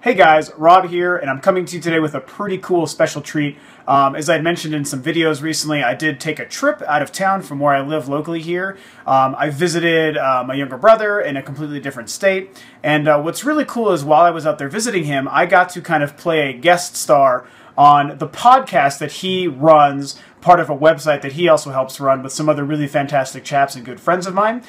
Hey guys, Rob here, and I'm coming to you today with a pretty cool special treat. As I had mentioned in some videos recently, I did take a trip out of town from where I live locally here. I visited my younger brother in a completely different state, and what's really cool is while I was out there visiting him, I got to kind of play a guest star on the podcast that he runs, part of a website that he also helps run with some other really fantastic chaps and good friends of mine.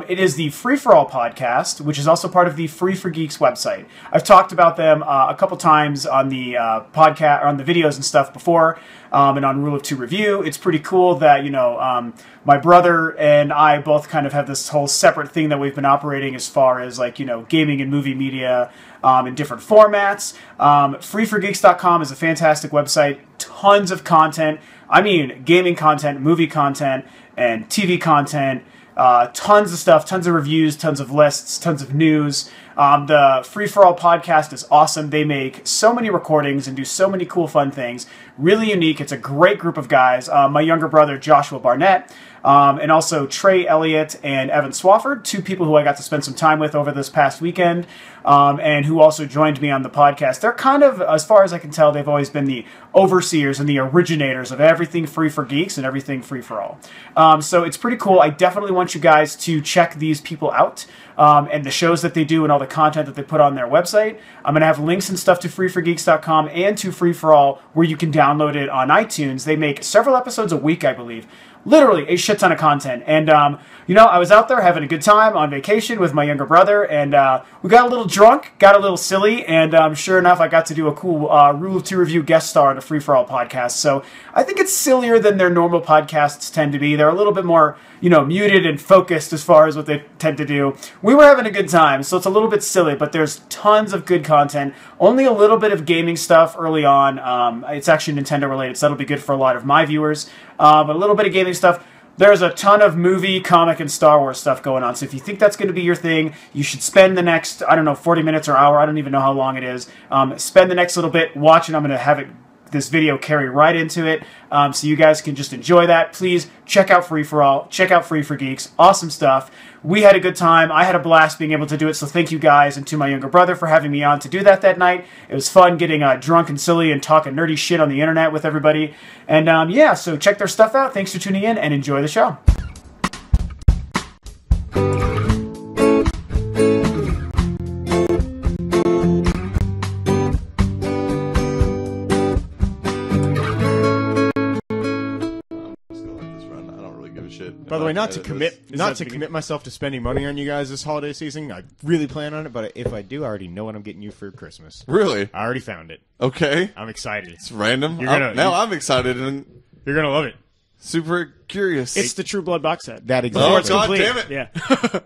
It is the Free For All podcast, which is also part of the Free For Geeks website. I've talked about them a couple times on the podcast, or on the videos and stuff before, and on Rule of Two Review. It's pretty cool that, you know, my brother and I both kind of have this whole separate thing that we've been operating as far as, like, you know, gaming and movie media in different formats. Freeforgeeks.com is a fantastic website. Tons of content. I mean, gaming content, movie content, and TV content. Tons of stuff, tons of reviews, tons of lists, tons of news. The Free For All podcast is awesome. They make so many recordings and do so many cool, fun things. Really unique. It's a great group of guys. My younger brother, Joshua Barnett, and also Trey Elliott and Evan Swafford, two people who I got to spend some time with over this past weekend, and who also joined me on the podcast. They're kind of, as far as I can tell, they've always been the overseers and the originators of everything Free For Geeks and everything Free For All. So it's pretty cool. I definitely want you guys to check these people out, and the shows that they do and all the content that they put on their website. I'm going to have links and stuff to freeforgeeks.com and to Free For All where you can download it on iTunes. They make several episodes a week, I believe. Literally a shit ton of content. And, you know, I was out there having a good time on vacation with my younger brother, and we got a little drunk, got a little silly, and sure enough, I got to do a cool Rule of Two Review guest star on a Free For All podcast. So I think it's sillier than their normal podcasts tend to be. They're a little bit more, you know, muted and focused as far as what they tend to do. We were having a good time, so it's a little bit silly, but there's tons of good content. Only a little bit of gaming stuff early on. It's actually Nintendo related, so that'll be good for a lot of my viewers. But a little bit of gaming stuff. There's a ton of movie, comic, and Star Wars stuff going on. So if you think that's going to be your thing, you should spend the next, I don't know, 40 minutes or hour. I don't even know how long it is. Spend the next little bit watching. I'm going to have this video carry right into it, so you guys can just enjoy that. Please check out Free For All. Check out Free For Geeks. Awesome stuff. We had a good time. I had a blast being able to do it, so thank you guys and to my younger brother for having me on to do that night. It was fun getting drunk and silly and talking nerdy shit on the internet with everybody. And yeah, so check their stuff out. Thanks for tuning in and enjoy the show. By the way, not to commit myself to spending money on you guys this holiday season. I really plan on it, but if I do, I already know what I'm getting you for Christmas. Really? I already found it. Okay. I'm excited. It's random. Now I'm excited and you're gonna love it. Super curious. It's the True Blood box set. That exactly. Oh, God damn it. Yeah.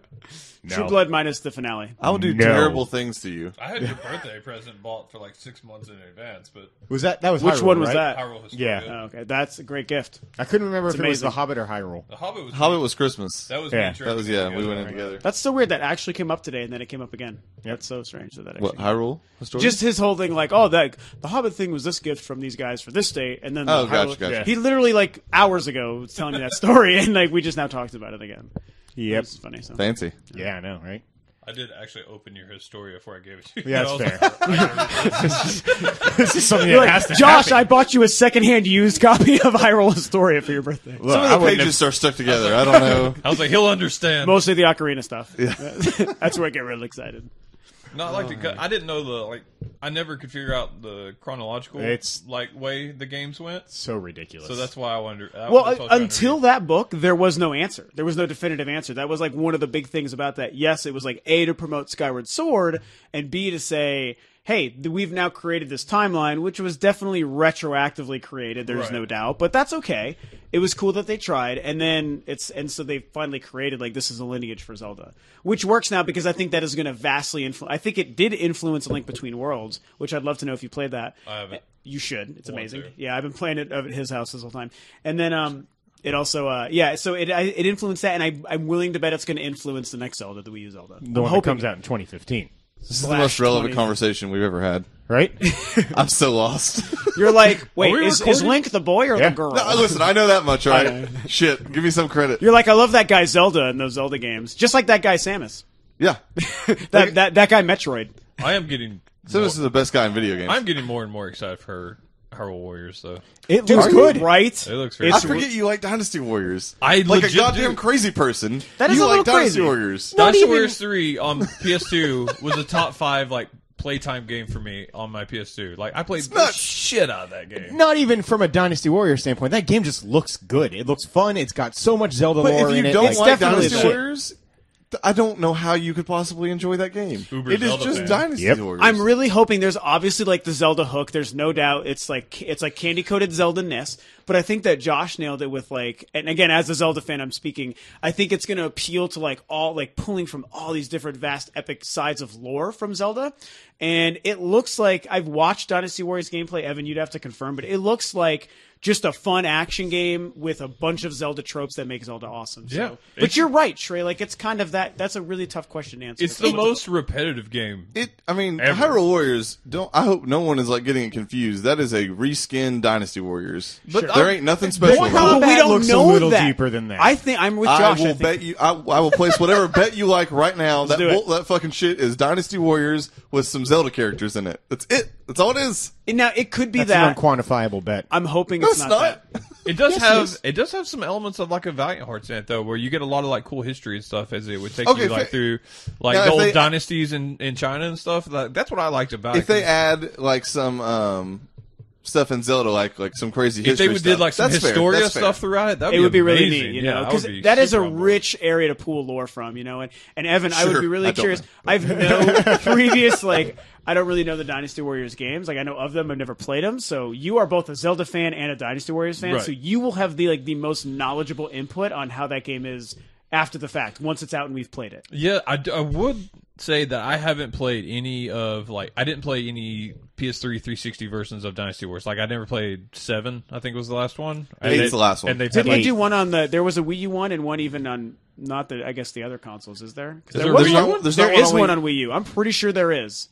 No. True Blood minus the finale. I will do terrible things to you. I had your birthday present bought for like 6 months in advance, but Was that was Which Hyrule, one was right? that? Hyrule was Yeah. Oh, okay, that's a great gift. I couldn't remember if it was amazing. The Hobbit or Hyrule. The Hobbit was Hobbit was Christmas. that was Yeah. me That was, yeah, we went in together. That's so weird that actually came up today and then it came up again. That's so strange that actually What, Hyrule? Historian? Just his whole thing, like, oh, the Hobbit thing was this gift from these guys for this date, and then Oh, the gotcha, Hyrule- gotcha. He literally, like, hours ago was telling me that story, and like we just now talked about it again. Yep. It's funny. So. Fancy. Yeah, I know, right? I did actually open your Historia before I gave it to you. Yeah, I was that's like, This is something You're that like, has to Josh, happen. I bought you a secondhand used copy of Hyrule Historia for your birthday. Look, Some I of the wouldn't pages are stuck together. I don't know. I was like, he'll understand. Mostly the Ocarina stuff. Yeah. That's where I get really excited. No, I like to cut. I didn't know I never could figure out the chronological way the games went. So ridiculous. So that's why I wondered. Well, until that book, there was no answer. There was no definitive answer. That was like one of the big things about that. Yes, it was like A, to promote Skyward Sword, and B, to say, hey, we've now created this timeline, which was definitely retroactively created. There's no doubt, but that's okay. It was cool that they tried, and then so they finally created like this is a lineage for Zelda, which works now because I think that is going to vastly influence. I think it did influence A Link Between Worlds, which I'd love to know if you played that. I haven't. You should. It's amazing. to. Yeah, I've been playing it at his house this whole time, and then it also so it influenced that, and I'm willing to bet it's going to influence the next Zelda, the Wii U Zelda. the one that comes out in 2015. This is the most relevant conversation we've ever had. Right? I'm so lost. You're like, wait, we is recording? Link the boy or Yeah. the girl? No, listen, I know that much, right? Shit, give me some credit. You're like, I love that guy Zelda in those Zelda games, just like that guy Samus. Yeah. That guy Metroid. I am getting Samus is the best guy in video games. I'm getting more and more excited for Hyrule Warriors, though. It looks good, right? It looks very I good. forget you like Dynasty Warriors. I like a legit goddamn do. crazy person. That is you a like little Dynasty crazy. Warriors. Dynasty Warriors 3 on PS2 was a top 5 like playtime game for me on my PS2. Like I played the shit out of that game. Not even from a Dynasty Warrior standpoint. That game just looks good. It looks fun. It's got so much Zelda But lore if in you it. don't It's like definitely Dynasty Warriors, I don't know how you could possibly enjoy that game. Uber It is Zelda just fan. Dynasty Yep. Warriors. I'm really hoping there's obviously like the Zelda hook. There's no doubt it's like candy coated Zelda-ness. But I think that Josh nailed it with like, and again, as a Zelda fan, I'm speaking. I think it's going to appeal to like all like pulling from all these different vast epic sides of lore from Zelda. And it looks like I've watched Dynasty Warriors gameplay. Evan, you'd have to confirm, but it looks like just a fun action game with a bunch of Zelda tropes that make Zelda awesome. So. Yeah. But you're right, Trey. Like it's kind of that's a really tough question to answer. It's the most repetitive game. I mean, Ever. Hyrule Warriors. I hope no one is like getting it confused. That is a reskin Dynasty Warriors. But there ain't nothing special But about combat it. we don't looks a know little that. deeper than that. I think I'm with I Josh. will I think. bet you. I will place whatever bet you like right now. That do it. that fucking shit is Dynasty Warriors with some Zelda characters in it. That's it. That's all it is. Now it could be That's that. an unquantifiable bet. I'm hoping No, it's it's not not. that. It does Yes, it have is. it does have some elements of like a Valiant Hearts in it though, where you get a lot of like cool history and stuff as it would take Okay, you like if through like now, the if old they- dynasties in China and stuff. That's what I liked about If it. they add like some stuff in Zelda, like some crazy If history they stuff, did like some that's fair, Historia that's fair. stuff throughout it, that It would be really amazing. neat, you Yeah, know, I because would be that is a super on board. rich area to pull lore from, you know. And Evan, I would Sure, be really I don't curious. know. I've no previous like. I don't really know the Dynasty Warriors games. Like I know of them, I've never played them. So you are both a Zelda fan and a Dynasty Warriors fan. Right. So you will have the most knowledgeable input on how that game is after the fact, once it's out and we've played it. Yeah, I would say that I haven't played any of I didn't play any PS3 360 versions of Dynasty Wars. Like I never played 7. I think was the last one. Eight's the last one. And they've Didn't had we like, do one on the? There was a Wii U one and one even on not the. I guess the other consoles. Is there? 'Cause Is there there a was Wii U one. one? There's There not one is on one Wii- on Wii U. I'm pretty sure there is.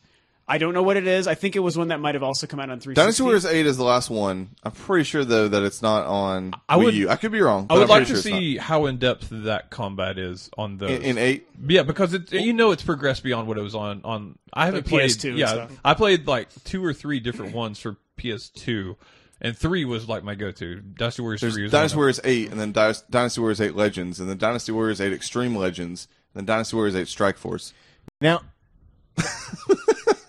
I don't know what it is. I think it was one that might have also come out on 360. Dynasty Warriors 8 is the last one. I'm pretty sure though that it's not on I would- Wii U. I could be wrong. I but would I'm like pretty to sure see how in depth that combat is on those. it's not. In 8. Yeah, because it's progressed beyond what it was on. I haven't The played. PS2 and Yeah, stuff. I played like 2 or 3 different ones for PS2, and 3 was like my go-to. Dynasty Warriors 3 There's was Dynasty one Warriors 8, and then Dynasty Warriors 8 Legends, and then Dynasty Warriors 8 Extreme Legends, and then Dynasty Warriors 8 Strike Force. Now,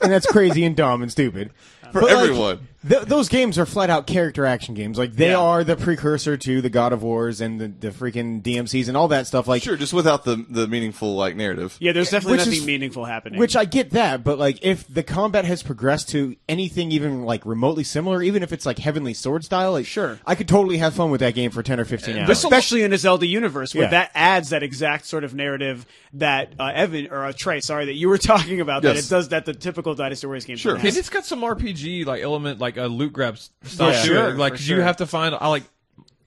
and that's crazy and dumb and stupid. For But, like, everyone. those games are flat out character action games. Like they Yeah. are the precursor to the God of Wars and the freaking DMCs and all that stuff. Like, Sure, just without the meaningful like narrative. Yeah, there's definitely Which is- nothing meaningful happening. which I get that, but like if the combat has progressed to anything even like remotely similar, even if it's like Heavenly Sword style, like Sure. I could totally have fun with that game for 10 or 15 hours. especially in a Zelda universe where Yeah. that adds that exact sort of narrative that Evan or Trey, sorry, that you were talking about. That Yes. it does that the typical Dynasty Warriors game. Sure. has. And it's got some RPG like element, like a loot grab style For to sure, it. Like for you sure. have to find. I like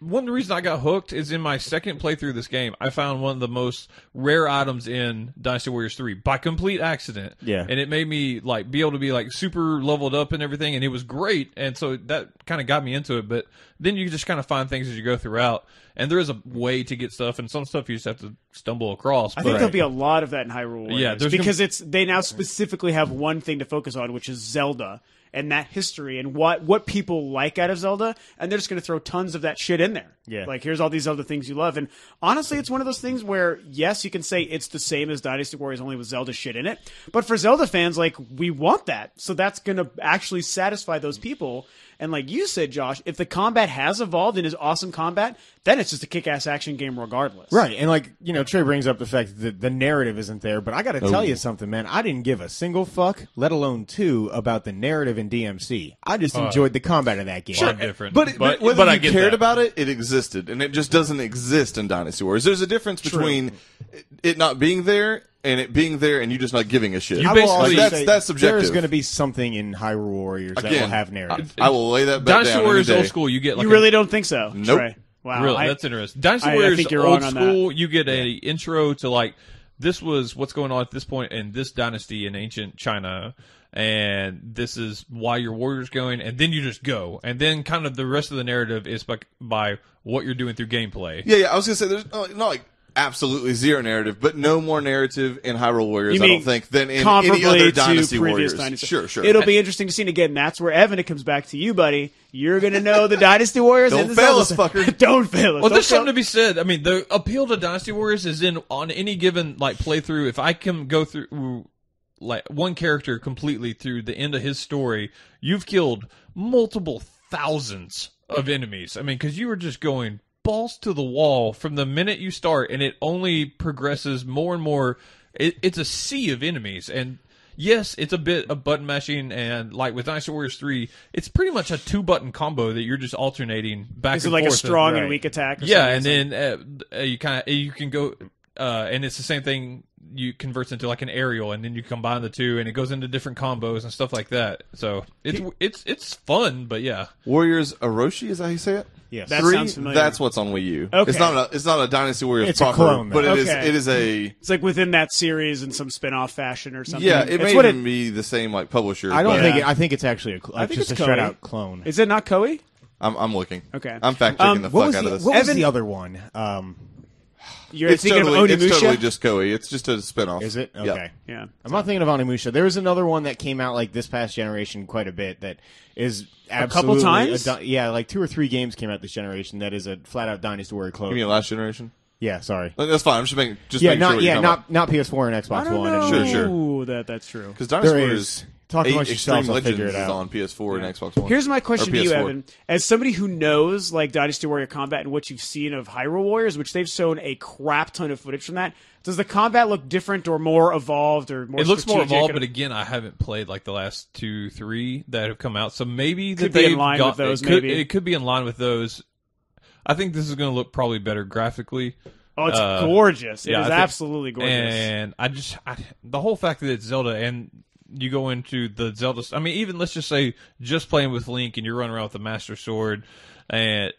one of the reasons I got hooked is in my second playthrough of this game. I found one of the most rare items in Dynasty Warriors 3 by complete accident. Yeah. and it made me like be able to be like super leveled up and everything, and it was great. And so that kind of got me into it. But then you just kind of find things as you go throughout. And there is a way to get stuff, and some stuff you just have to stumble across. I think there'll be a lot of that in Hyrule Warriors. Yeah, there's because they now specifically have one thing to focus on, which is Zelda and that history and what people like out of Zelda, and they're just going to throw tons of that shit in there. Yeah. Like here's all these other things you love, and honestly, it's one of those things where yes, you can say it's the same as Dynasty Warriors, only with Zelda shit in it. But for Zelda fans, like we want that, so that's going to actually satisfy those people. And like you said, Josh, if the combat has evolved and is awesome combat, then it's just a kick-ass action game regardless. Right, and like, you know, Trey brings up the fact that the narrative isn't there, but I gotta tell you something, man. I didn't give a single fuck, let alone two, about the narrative in DMC. I just enjoyed the combat of that game. Sure. Different. But whether but I you get cared that. about it, it existed, and it just doesn't exist in Dynasty Wars. There's a difference between it not being there and it being there, and you just not giving a shit. You I will basically- also that's say that's subjective. There's going to be something in Hyrule Warriors that will Again, have narrative. I will lay that bet Dynasty down Warriors any day. old school. You get like You really don't think so? Nope. Trey? Wow. Really, that's interesting. Dynasty I Warriors think you're old wrong on school. You get a intro to like this was what's going on at this point in this dynasty in ancient China, and this is why your warrior's going, and then you just go, and then kind of the rest of the narrative is by what you're doing through gameplay. Yeah, I was gonna say there's not like absolutely zero narrative, but no more narrative in Hyrule Warriors, You I mean don't think, than in any comparably other to Dynasty previous Warriors. Dynasty. Sure. It'll be interesting to see. And again, that's where, Evan, it comes back to you, buddy. You're going to know the Dynasty Warriors. Don't and the fail Zelda us, fucker. Don't fail us. Well, Don't there's fail- something to be said. I mean, the appeal to Dynasty Warriors is in on any given like playthrough. If I can go through like one character completely through the end of his story, you've killed multiple thousands of enemies. I mean, because you were just going balls to the wall from the minute you start, and it only progresses more and more. It's a sea of enemies, and yes, it's a bit of button mashing, and like with Dynasty Warriors 3, it's pretty much a 2-button combo that you're just alternating back Is and it like a forth. strong right. and weak attack? Or Yeah, and something? then you can go, and it's the same thing. You converts into like an aerial, and then you combine the two, and it goes into different combos and stuff like that. So it's fun, but yeah. Warriors Orochi, is that how you say it? Yes. That 3, sounds familiar. that's what's on Wii U. Okay. It's not a Dynasty Warriors It's a proper, clone, but though. Okay. it is a It's like within that series in some spin-off fashion or something. yeah. It It's may what even be the same like publisher. I don't but think I think it's actually I think just it's a straight Koei. out clone. Is it not Koei? I'm looking. Okay. I'm fact checking the What fuck was out of this. what was Evan- the other one? You're It's thinking totally, of it's Onimusha? totally just Koei. It's just a spinoff. Is it? Yeah. Okay. Yeah. I'm not thinking of Onimusha. There was another one that came out like this past generation quite a bit that is absolutely times? yeah, like 2 or 3 games came out this generation that is a flat out Dynasty Warrior clone. You mean last generation? Yeah, sorry. That's fine. I'm just making Yeah, making sure what you're not PS4 and Xbox I don't One. know And Sure. that's true. because Dynasty There Warriors is. Talk 8 amongst yourselves, Extreme I'll figure Legends it is out. on PS4 and Xbox One. Here's my question Or to you, PS4. Evan. As somebody who knows like Dynasty Warrior combat and what you've seen of Hyrule Warriors, which they've shown a crap ton of footage from that, does the combat look different or more evolved or more It looks more strategic? evolved, but again, I haven't played like the last 2, 3 that have come out. So maybe Could that be in they've line got, with those, It could, maybe. it could be in line with those. I think this is going to look probably better graphically. Oh, it's gorgeous. It yeah, is I think- absolutely gorgeous. And the whole fact that it's Zelda and you go into the Zelda. I mean, even let's just say just playing with Link and you're running around with the Master Sword, and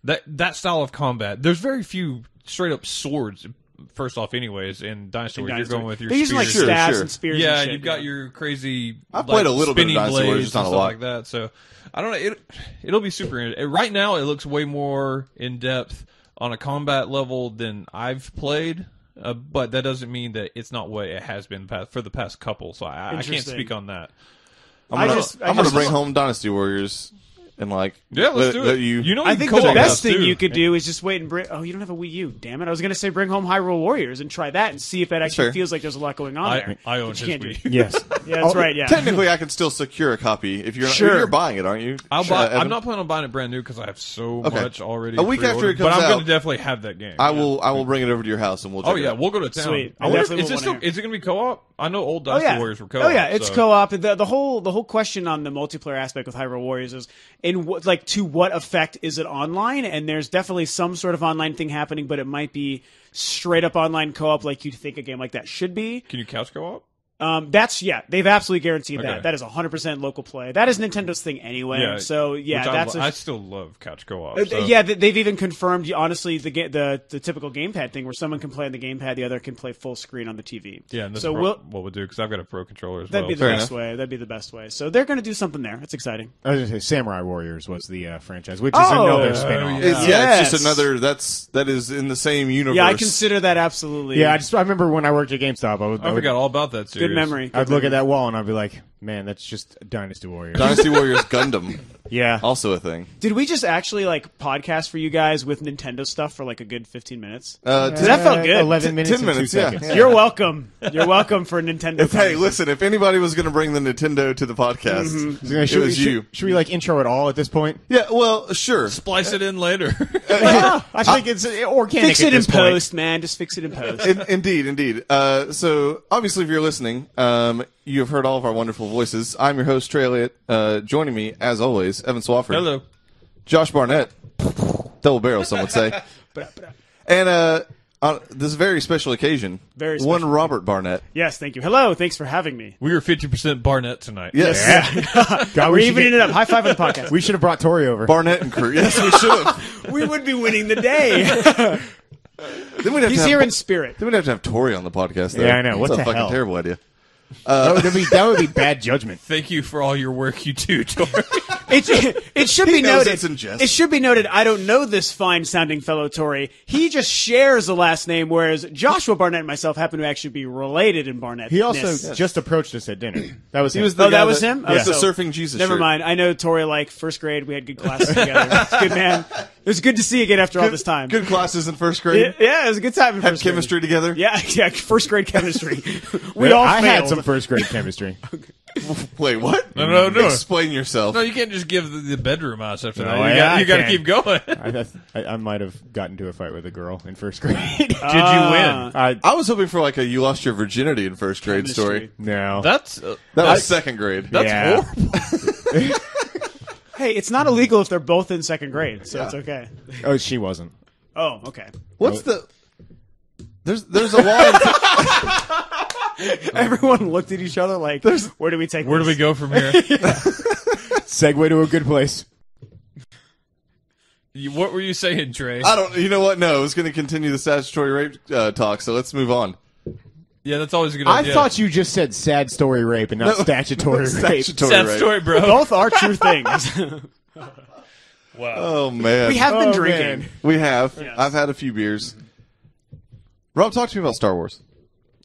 that style of combat. There's very few straight up swords. First off, anyways, in Dynasty Warriors, you're going with your They're using like spears. staffs Sure. and spears. Yeah, and shit, you've got your crazy. I've played a little bit of spinning Dynasty Warriors, blades just not and a stuff lot. like that. So I don't know. It'll be super. Right now, it looks way more in depth on a combat level than I've played. But that doesn't mean that it's not what it has been for the past couple. So I can't Interesting. speak on that. I'm gonna bring home Dynasty Warriors and like Yeah, let's do it. You know, I you think can the co-op best this, thing too. you could do is just wait and bring. Oh, you don't have a Wii U. Damn it! I was going to say bring home Hyrule Warriors and try that and see if that actually fair. feels like there's a lot going on there. I own But his you can't do Wii. it. Yes. Yeah, that's right. Yeah. technically, I can still secure a copy if you're Sure. you're buying it, aren't you? I'll Sure, buy. Evan? I'm not planning on buying it brand new because I have so Okay. much already. A week after pre-ordered, it comes but I'm out, going to definitely have that game. I will bring it over to your house and we'll. Check Oh it yeah, out. we'll go to town. Sweet. I wonder Definitely is it will still? wanna Is it going to be co-op? I know old Oh Dynasty yeah. Warriors were co-op. Oh yeah, it's so. co-op. The whole question on the multiplayer aspect with Hyrule Warriors is to what effect is it online? And there's definitely some sort of online thing happening, but it might be straight up online co-op like you'd think a game like that should be. Can you couch co-op? They've absolutely guaranteed Okay. that. That is 100% local play. That is Nintendo's thing anyway. Yeah, So yeah, Which that's I still love couch co-op. yeah. They've even confirmed honestly the typical gamepad thing where someone can play on the gamepad, the other can play full screen on the TV. Yeah, and this so is we'll. what we'll do because I've got a pro controller as That'd well. be the Fair best enough. way. That'd be the best way. So they're going to do something there. It's exciting. I was going to say Samurai Warriors was the franchise, which is Oh! another spin-off. yeah. It's Yes. just another. That is in the same universe. Yeah, I consider that absolutely. Yeah, I remember when I worked at GameStop, I forgot all about that series. good memory. I'd look at that wall and I'd be like, man, that's just Dynasty Warriors. Dynasty Warriors Gundam, Yeah. also a thing. Did we just actually like podcast for you guys with Nintendo stuff for like a good 15 minutes? Does that felt good. 11 minutes 10 and minutes, 2 yeah. seconds. Yeah. You're welcome. You're welcome for Nintendo. Hey, listen! If anybody was going to bring the Nintendo to the podcast, it Should, was you. Should we like intro it all at this point? Yeah, well, sure. Splice it in later. I think it's organic. Fix at it in this point. post, man. Just fix it in post. Indeed. So, obviously, if you're listening, you have heard all of our wonderful voices. I'm your host, Trey Elliott. Joining me, as always, Evan Swafford. Hello. Josh Barnett. Double barrel, some would say. And on this very special occasion, Very one special. Robert Barnett. Yes, thank you. Hello, thanks for having me. We were 50% Barnett tonight. Yes. God, We're we should evening get- it up. High five on the podcast. We should have brought Tori over. Barnett and crew. Yes, we should have. We would be winning the day. Then we'd have He's to here have, in spirit. Then we'd have to have Tori on the podcast. Though. Yeah, I know. What That's a the fucking hell? terrible idea. That would be bad judgment. Thank you for all your work you do, Tori. It should be He knows noted. it's in jest. It should be noted. I don't know this fine-sounding fellow Tory. He just shares the last name, whereas Joshua Barnett and myself happen to actually be related in Barnett. He also just approached us at dinner. That was him. He was the guy that was him? He was Oh, the so- surfing Jesus. Never shirt. mind. I know Tory like first grade. We had good classes together. It's good, man. It was good to see you again after all this time. Good classes in first grade. Yeah, it was a good time in Had first grade. chemistry together. Yeah, first grade chemistry. We all I failed. had some first grade chemistry. Wait, what? No. Explain yourself. No, you can't just give the bedroom house after No, that. yeah, You got to I keep going. I might have gotten into a fight with a girl in first grade. Did you win? I was hoping for like a you lost your virginity in first grade story. No. That's That was second grade. Yeah. horrible. Hey, it's not illegal if they're both in second grade, so it's okay. Oh, she wasn't. Oh, okay. What's the? There's a law. Everyone looked at each other like, where do we take Where do this? we go from here? Segue to a good place. What were you saying, Trey? I don't. You know what? No, it's going to continue the statutory rape talk. So let's move on. Yeah, that's always a good I idea. thought you just said sad story rape and not statutory rape. Statutory Sad rape. story, bro. Both are true things. Wow. Oh man, We have been Oh, drinking. man. We have. Yes. I've had a few beers. Rob, talk to me about Star Wars.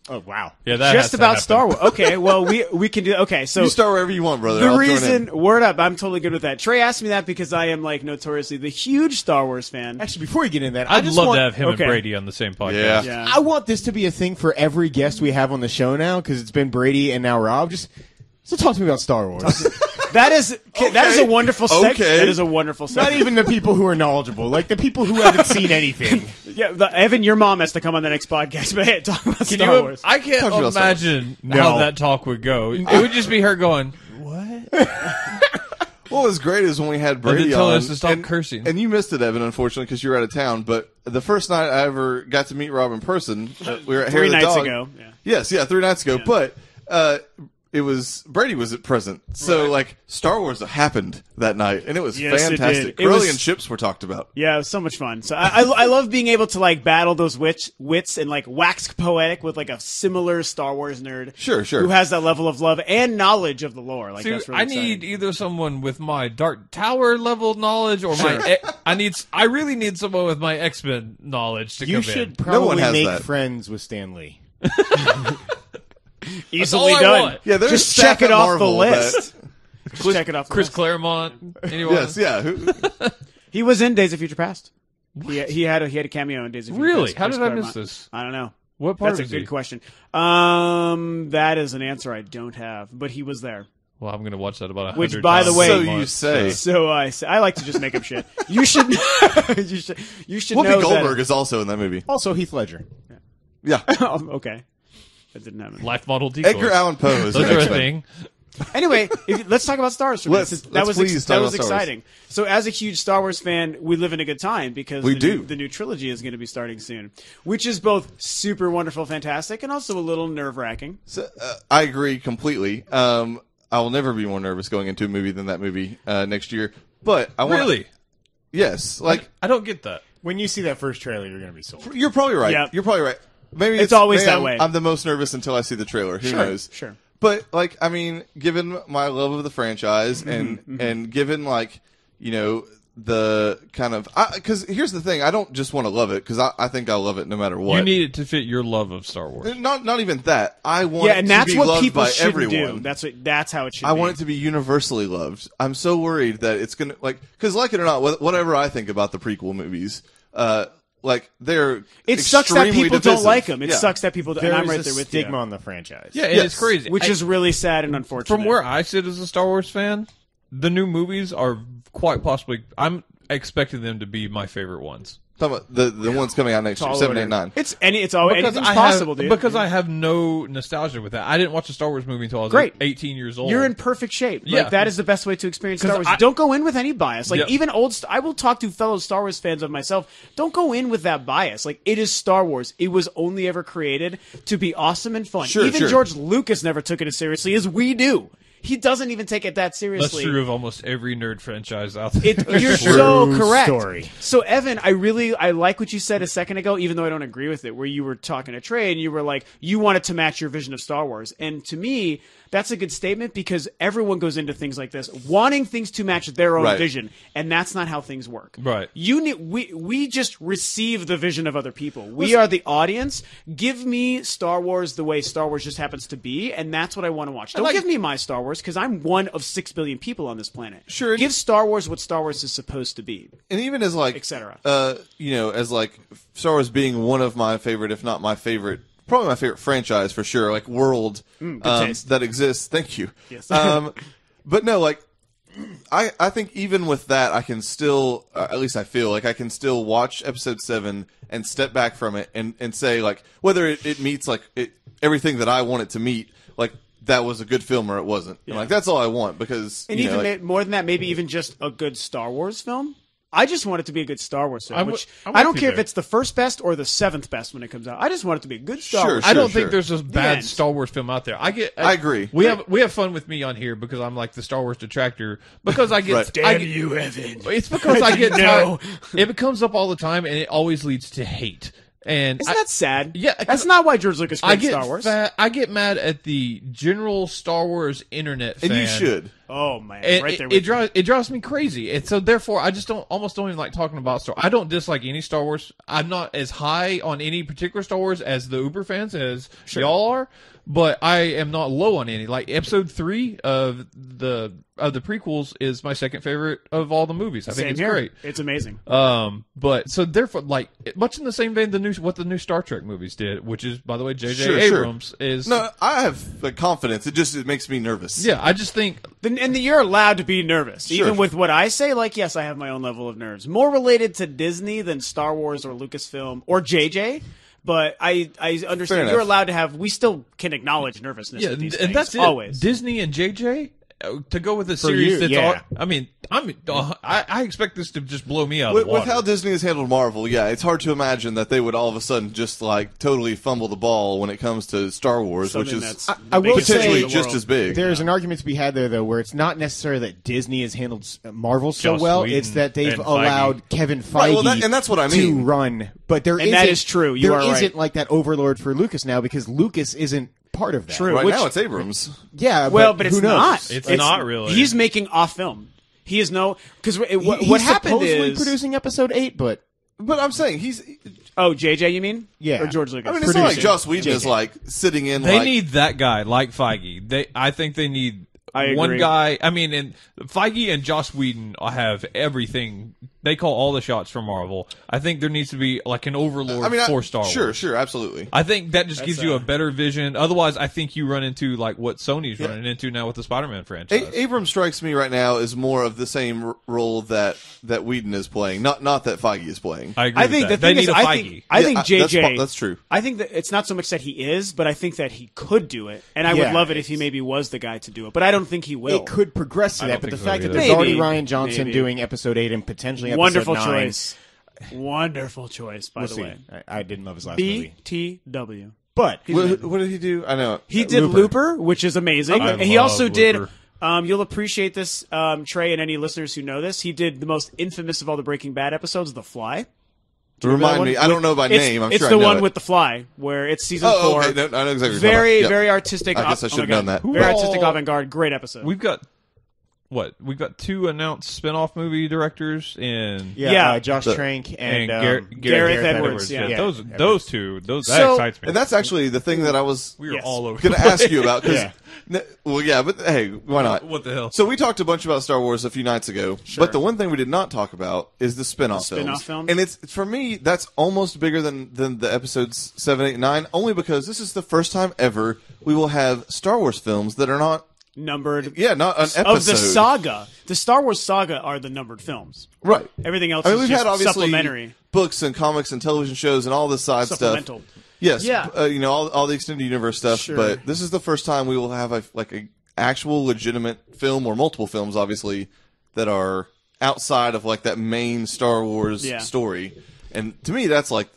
Oh, wow. Yeah, that has Just to about happen. Star Wars. Okay, well, we can do. Okay, so You start wherever you want, brother. the I'll join reason, in. word up, I'm totally good with that. Trey asked me that because I am like notoriously the huge Star Wars fan. Actually, before you get into that, I'd just love want, to have him Okay. and Brady on the same podcast. Yeah. Yeah. I want this to be a thing for every guest we have on the show now, because it's been Brady and now Rob. So talk to me about Star Wars. That is a wonderful segue. Okay. That is a wonderful segue. Not even the people who are knowledgeable, like the people who haven't seen anything. Yeah, Evan, your mom has to come on the next podcast. But hey, talk about Can Star you? Wars. I can't Talk to me about Star Wars. imagine No. how that talk would go. It would just be her going, What was great is when we had then Brady telling on, us to stop cursing. and you missed it, Evan, unfortunately, because you were out of town. But the first night I ever got to meet Rob in person, we were at Hair 3 of the nights Dog. ago. Yeah. Yes, 3 nights ago. But it was Brady was at present, so like Star Wars happened that night, and it was Yes, it fantastic. did. It Grilling was- and chips were talked about. Yeah, it was so much fun. So I love being able to like battle those wits and like wax poetic with like a similar Star Wars nerd. Sure. Who has that level of love and knowledge of the lore. Like See, that's really I exciting. need either someone with my Dark Tower level knowledge or I really need someone with my X-Men knowledge to You come should in. probably has make that. friends with Stan Lee. Easily all I done. want. Yeah, there's Just staff check it at off the Marvel list. Just check it off the Chris list. Claremont. Anyone? Yes, yeah. He was in Days of Future Past. He had a cameo in Days of Future Really? Past. How Chris did I miss Claremont. this? I don't know. What part That's a is good he? question. That is an answer I don't have, but he was there. Well, I'm going to watch that about 100 Which, by the times way- a So month, you say. So I like to just make up shit. You should you should know Whoopi Goldberg that. is also in that movie. Also, Heath Ledger. Yeah. Okay, that didn't happen. Life model decoys. Edgar Allan Poe is Those an are a X-Men. thing. Anyway, let's talk about Star Wars for a minute, Let's- since that let's was please that talk was about Star Wars. exciting. So, as a huge Star Wars fan, we live in a good time because We the do. the new trilogy is going to be starting soon, which is both super wonderful, fantastic, and also a little nerve wracking. So, I agree completely. I will never be more nervous going into a movie than that movie next year. But I want Really? Yes, like I don't get that. When you see that first trailer, you're going to be sold. you're probably right. Yep. You're probably right. Maybe It's always maybe that I'm- way. I'm the most nervous until I see the trailer. Who knows? Sure. But like, I mean, given my love of the franchise and given like, you know, the kind of because here's the thing, I don't just want to love it because I think I'll love it no matter what. You need it to fit your love of Star Wars. not even that. I want Yeah, it and to that's be what loved people by should everyone. do. That's how it should. I be. want it to be universally loved. I'm so worried that it's gonna because like it or not, whatever I think about the prequel movies, like they're It sucks that extremely people divisive. don't like them. It Yeah. sucks that people. And There I'm is right a there with stigma you. on the franchise. Yeah, and Yes. it's crazy. Which is really sad and unfortunate. From where I sit as a Star Wars fan, the new movies are quite possibly. I'm expecting them to be my favorite ones. Talking about the ones coming out next year, Tall 7, order. 8, 9. It's anything's possible, dude. Because I have no nostalgia with that. I didn't watch a Star Wars movie until I was Great. 18 years old. You're in perfect shape. Yeah. Like, that is the best way to experience Star 'Cause Wars. Don't go in with any bias. Like Yeah. even I will talk to fellow Star Wars fans of myself. Don't go in with that bias. Like it is Star Wars. It was only ever created to be awesome and fun. Sure, even sure. George Lucas never took it as seriously as we do. he doesn't even take it that That's seriously. true of almost every nerd franchise out there. You're so True correct. story. So Evan, I like what you said a second ago, even though I don't agree with it, where you were talking to Trey and you were like, you want it to match your vision of Star Wars. And to me, that's a good statement because everyone goes into things like this wanting things to match their own Right. vision, and that's not how things work. Right. We just receive the vision of other people. We are the audience. Give me Star Wars the way Star Wars just happens to be, and that's what I want to watch. Don't give me my Star Wars because I'm one of 6 billion people on this planet. Sure. Give Star Wars what Star Wars is supposed to be. And even as like, etc. As like Star Wars being one of my favorite, if not my favorite, probably my favorite franchise for sure, like world taste. that exists. Thank you. Yes. But no, like I think even with that, I can still, at least I feel like I can still watch Episode 7 and step back from it and say like whether it meets like everything that I want it to meet, like that was a good film or it wasn't. And like that's all I want because And more than that, maybe even just a good Star Wars film. I just want it to be a good Star Wars film. I'm I don't with you care if there. it's the first best or the 7th best when it comes out. I just want it to be a good Star Wars. I don't sure. think there's a The bad end. Star Wars film out there. I agree. We have fun with me on here because I'm like the Star Wars detractor because I get Right. I get, you, Evan. it's because I get No. tired. It comes up all the time and it always leads to hate. And Isn't that sad? Yeah, That's not why George Lucas I created get Star Wars. I get mad at the general Star Wars internet fan. and you should. Oh, man. And right there it drives me crazy. And so therefore I just almost don't even like talking about Star I don't dislike any Star Wars. I'm not as high on any particular Star Wars as the Uber fans as y'all are, but I am not low on any. Like episode 3 of the prequels is my second favorite of all the movies. I think Same it's here. great. It's amazing. But so therefore, like much in the same vein, what the new Star Trek movies did, which is by the way, J.J. Sure. Abrams is. No, I have like, confidence. It makes me nervous. Yeah, I just think And you're allowed to be nervous. Sure. Even with what I say, like, yes, I have my own level of nerves. More related to Disney than Star Wars or Lucasfilm or JJ. But I understand enough. you're allowed to have, we still can acknowledge nervousness yeah, with these and things, that's it. always. Disney and JJ to go with a For series you, that's yeah. I mean, I expect this to just blow me out With, of the water. with how Disney has handled Marvel, yeah, it's hard to imagine that they would all of a sudden just like totally fumble the ball when it comes to Star Wars, Something which that's is the I will biggest say- thing in potentially the just world. as big. There's an argument to be had there, though, where it's not necessarily that Disney has handled Marvel so Joss well; Whedon it's that they've and Feige. allowed Kevin Feige Right, well, and that's what I to mean. run. But there And that is true. You there are right. isn't like that overlord for Lucas now because Lucas isn't part of that. True. Right which- now, it's Abrams. Yeah, Well, but who it's knows? not. It's not really. He's making off film. He is because what He's happened supposedly is producing episode 8, but But I'm saying he's. JJ, you mean? Yeah. Or George Lucas? I mean, it's not like Producing. Joss Whedon is JJ. like sitting in. They like, need that guy like Feige. I think they need I one agree. guy. I mean, and Feige and Joss Whedon have everything. They call all the shots for Marvel. I think there needs to be like an overlord I mean, for Star Wars. Sure, absolutely. I think that just gives you a- a better vision. Otherwise, I think you run into like what Sony's running into now with the Spider-Man franchise. Abrams strikes me right now as more of the same role that Whedon is playing, not that Feige is playing. I agree. I think with the that. thing They is, need a I Feige. think, I think JJ. That's true. I think that it's not so much that he is, but I think that he could do it, and I would Yeah. love it if he maybe was the guy to do it. But I don't think he will. it could progress to I that. don't But the think so fact that either. there's Maybe. already Ryan Johnson Maybe. doing episode 8 and potentially episode Wonderful 9. choice. Wonderful choice, by We'll the see. way. I didn't love his last movie, BTW. but What did he do? I know. He did Looper, which is amazing. I And he love also Looper. did. You'll appreciate this, Trey, and any listeners who know this. He did the most infamous of all the Breaking Bad episodes, The Fly. Remind me. I don't know by name. I'm it's sure the I know one it. with the fly, where it's season Oh, 4. okay. No, I know exactly. What you're Very, talking about. very Yep. artistic. I guess I oh should my have known God. that. Very Who artistic all- avant-garde. Great episode. We've got what? We've got 2 announced spin-off movie directors in yeah, Josh The- Trank and and Gareth Edwards, yeah. Those two. That So- excites me. And that's actually the thing that I was we were Yes. all over. going to the ask you about. Cause, Yeah. Well, yeah, but hey, why not? What the hell? So we talked a bunch about Star Wars a few nights ago, but the one thing we did not talk about is the spin-off films. spin-off films? And it's for me that's almost bigger than the episodes 7, 8, 9, only because this is the first time ever we will have Star Wars films that are not numbered. not an episode Of the saga. The Star Wars saga are the numbered films. right. Everything else I mean, is we've just had obviously supplementary. books and comics and television shows and all this side Supplemental. stuff. Yes, Yeah. all the extended universe stuff. Sure. But this is the first time we will have a actual legitimate film or multiple films, obviously, that are outside of like that main Star Wars Yeah. story. And to me, that's like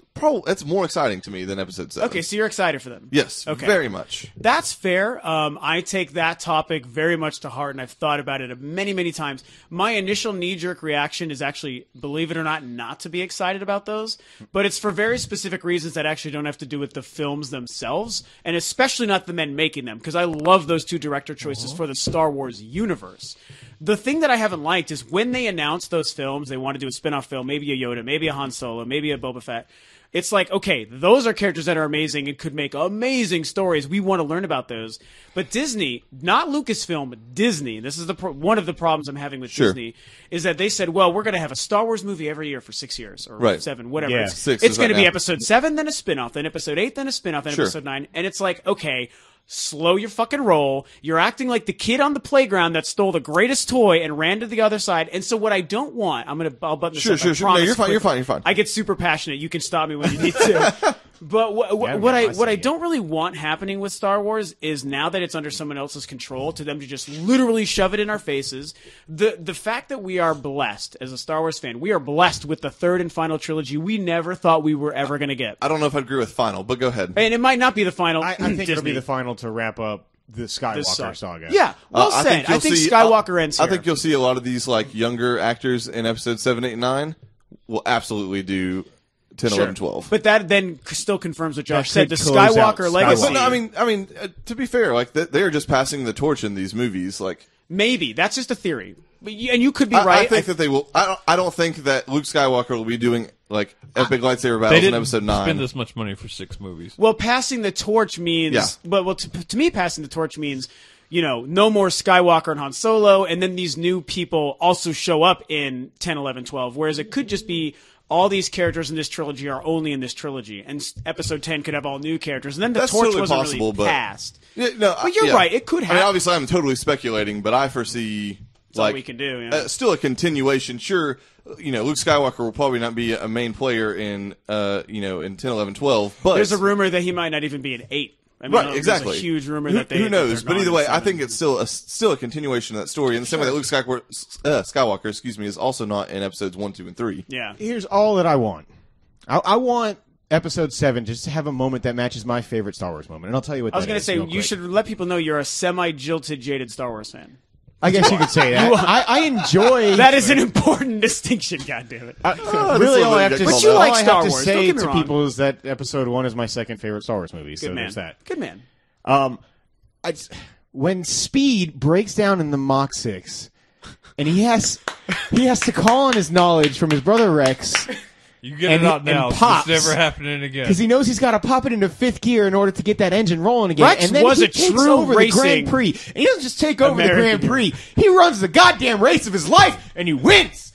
that's more exciting to me than episode 7. Okay, so you're excited for them. Yes, Okay. very much. That's fair. I take that topic very much to heart, and I've thought about it many, many times. My initial knee-jerk reaction is actually, believe it or not to be excited about those, but it's for very specific reasons that actually don't have to do with the films themselves, and especially not the men making them, because I love those two director choices for the Star Wars universe. The thing that I haven't liked is when they announced those films, they want to do a spin-off film, maybe a Yoda, maybe a Han Solo, maybe a Boba Fett. It's like, okay, those are characters that are amazing and could make amazing stories. We want to learn about those. But Disney, not Lucasfilm, but Disney, this is one of the problems I'm having with Disney, is that they said, well, we're going to have a Star Wars movie every year for 6 years, or 7, whatever. Yeah. It's going to be episode 7, then a spin-off, then episode 8, then a spin-off, then episode 9. And it's like, okay, slow your fucking roll. You're acting like the kid on the playground that stole the greatest toy and ran to the other side. And so what I don't want, I'll button this up. Sure. No, you're fine. I get super passionate. You can stop me when you need to. But what I don't really want happening with Star Wars is now that it's under someone else's control, to them to just literally shove it in our faces. The fact that we are blessed as a Star Wars fan, we are blessed with the third and final trilogy we never thought we were ever going to get. I don't know if I'd agree with final, but go ahead. And it might not be the final. I think it'll be Disney. the final to wrap up the Skywalker saga. Yeah, well said. I think Skywalker ends here. I think you'll see a lot of these like younger actors in episode 7, 8, 9 will absolutely do 10, 11, 12. But that then still confirms what Josh said. The could close out Skywalker legacy. But no, I mean, to be fair, like they're just passing the torch in these movies. Like maybe that's just a theory, and you could be right. I think that they will. I don't think that Luke Skywalker will be doing like epic lightsaber battles in episode 9. Spend this much money for 6 movies. Well, passing the torch means. Well, to me, passing the torch means, no more Skywalker and Han Solo, and then these new people also show up in 10, 11, 12, whereas it could just be all these characters in this trilogy are only in this trilogy, and episode 10 could have all new characters, and then the torch totally wasn't possible, really passed. But you're right, it could happen. I mean, obviously, I'm totally speculating, but I foresee That's all we can do. still a continuation. Sure, Luke Skywalker will probably not be a main player in 10, 11, 12, but there's a rumor that he might not even be in 8. I mean, right, exactly. There's a huge rumor that they. Who knows? But either way, I 7. think it's still a continuation of that story, in the same way that Luke Skywalker, is also not in episodes 1, 2, and 3. Yeah. Here's all that I want. I want episode 7 just to have a moment that matches my favorite Star Wars moment, and I'll tell you what. I was going to say you should let people know you're a semi-jilted, jaded Star Wars fan. I guess you could say that. I enjoy. That is an important distinction. God damn it! Really, all I have to But say, you like all I Star have to Wars, say don't get me to wrong. people is that episode 1 is my second favorite Star Wars movie. Good So man. there's that. Good man. When Speed breaks down in the Mach 6, and he has to call on his knowledge from his brother Rex. You get And it out and now. pops. It's never happening again. Because he knows he's got to pop it into 5th gear in order to get that engine rolling again. Rex and then was he a takes true over the racing Grand Prix. And he doesn't just take over the American Grand Prix. He runs the goddamn race of his life, and he wins.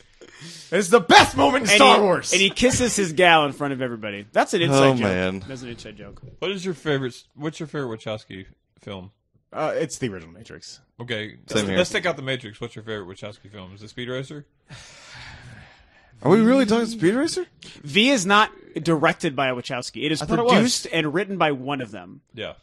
It's the best moment in Star Wars. And he kisses his gal in front of everybody. That's an inside joke. Man. That's an inside joke. What's your favorite Wachowski film? It's the original Matrix. Okay, Same here. let's take out the Matrix. What's your favorite Wachowski film? Is it Speed Racer? Are we really talking Speed Racer? V is not directed by a Wachowski. It is thought it was. produced and written by one of them. Yeah.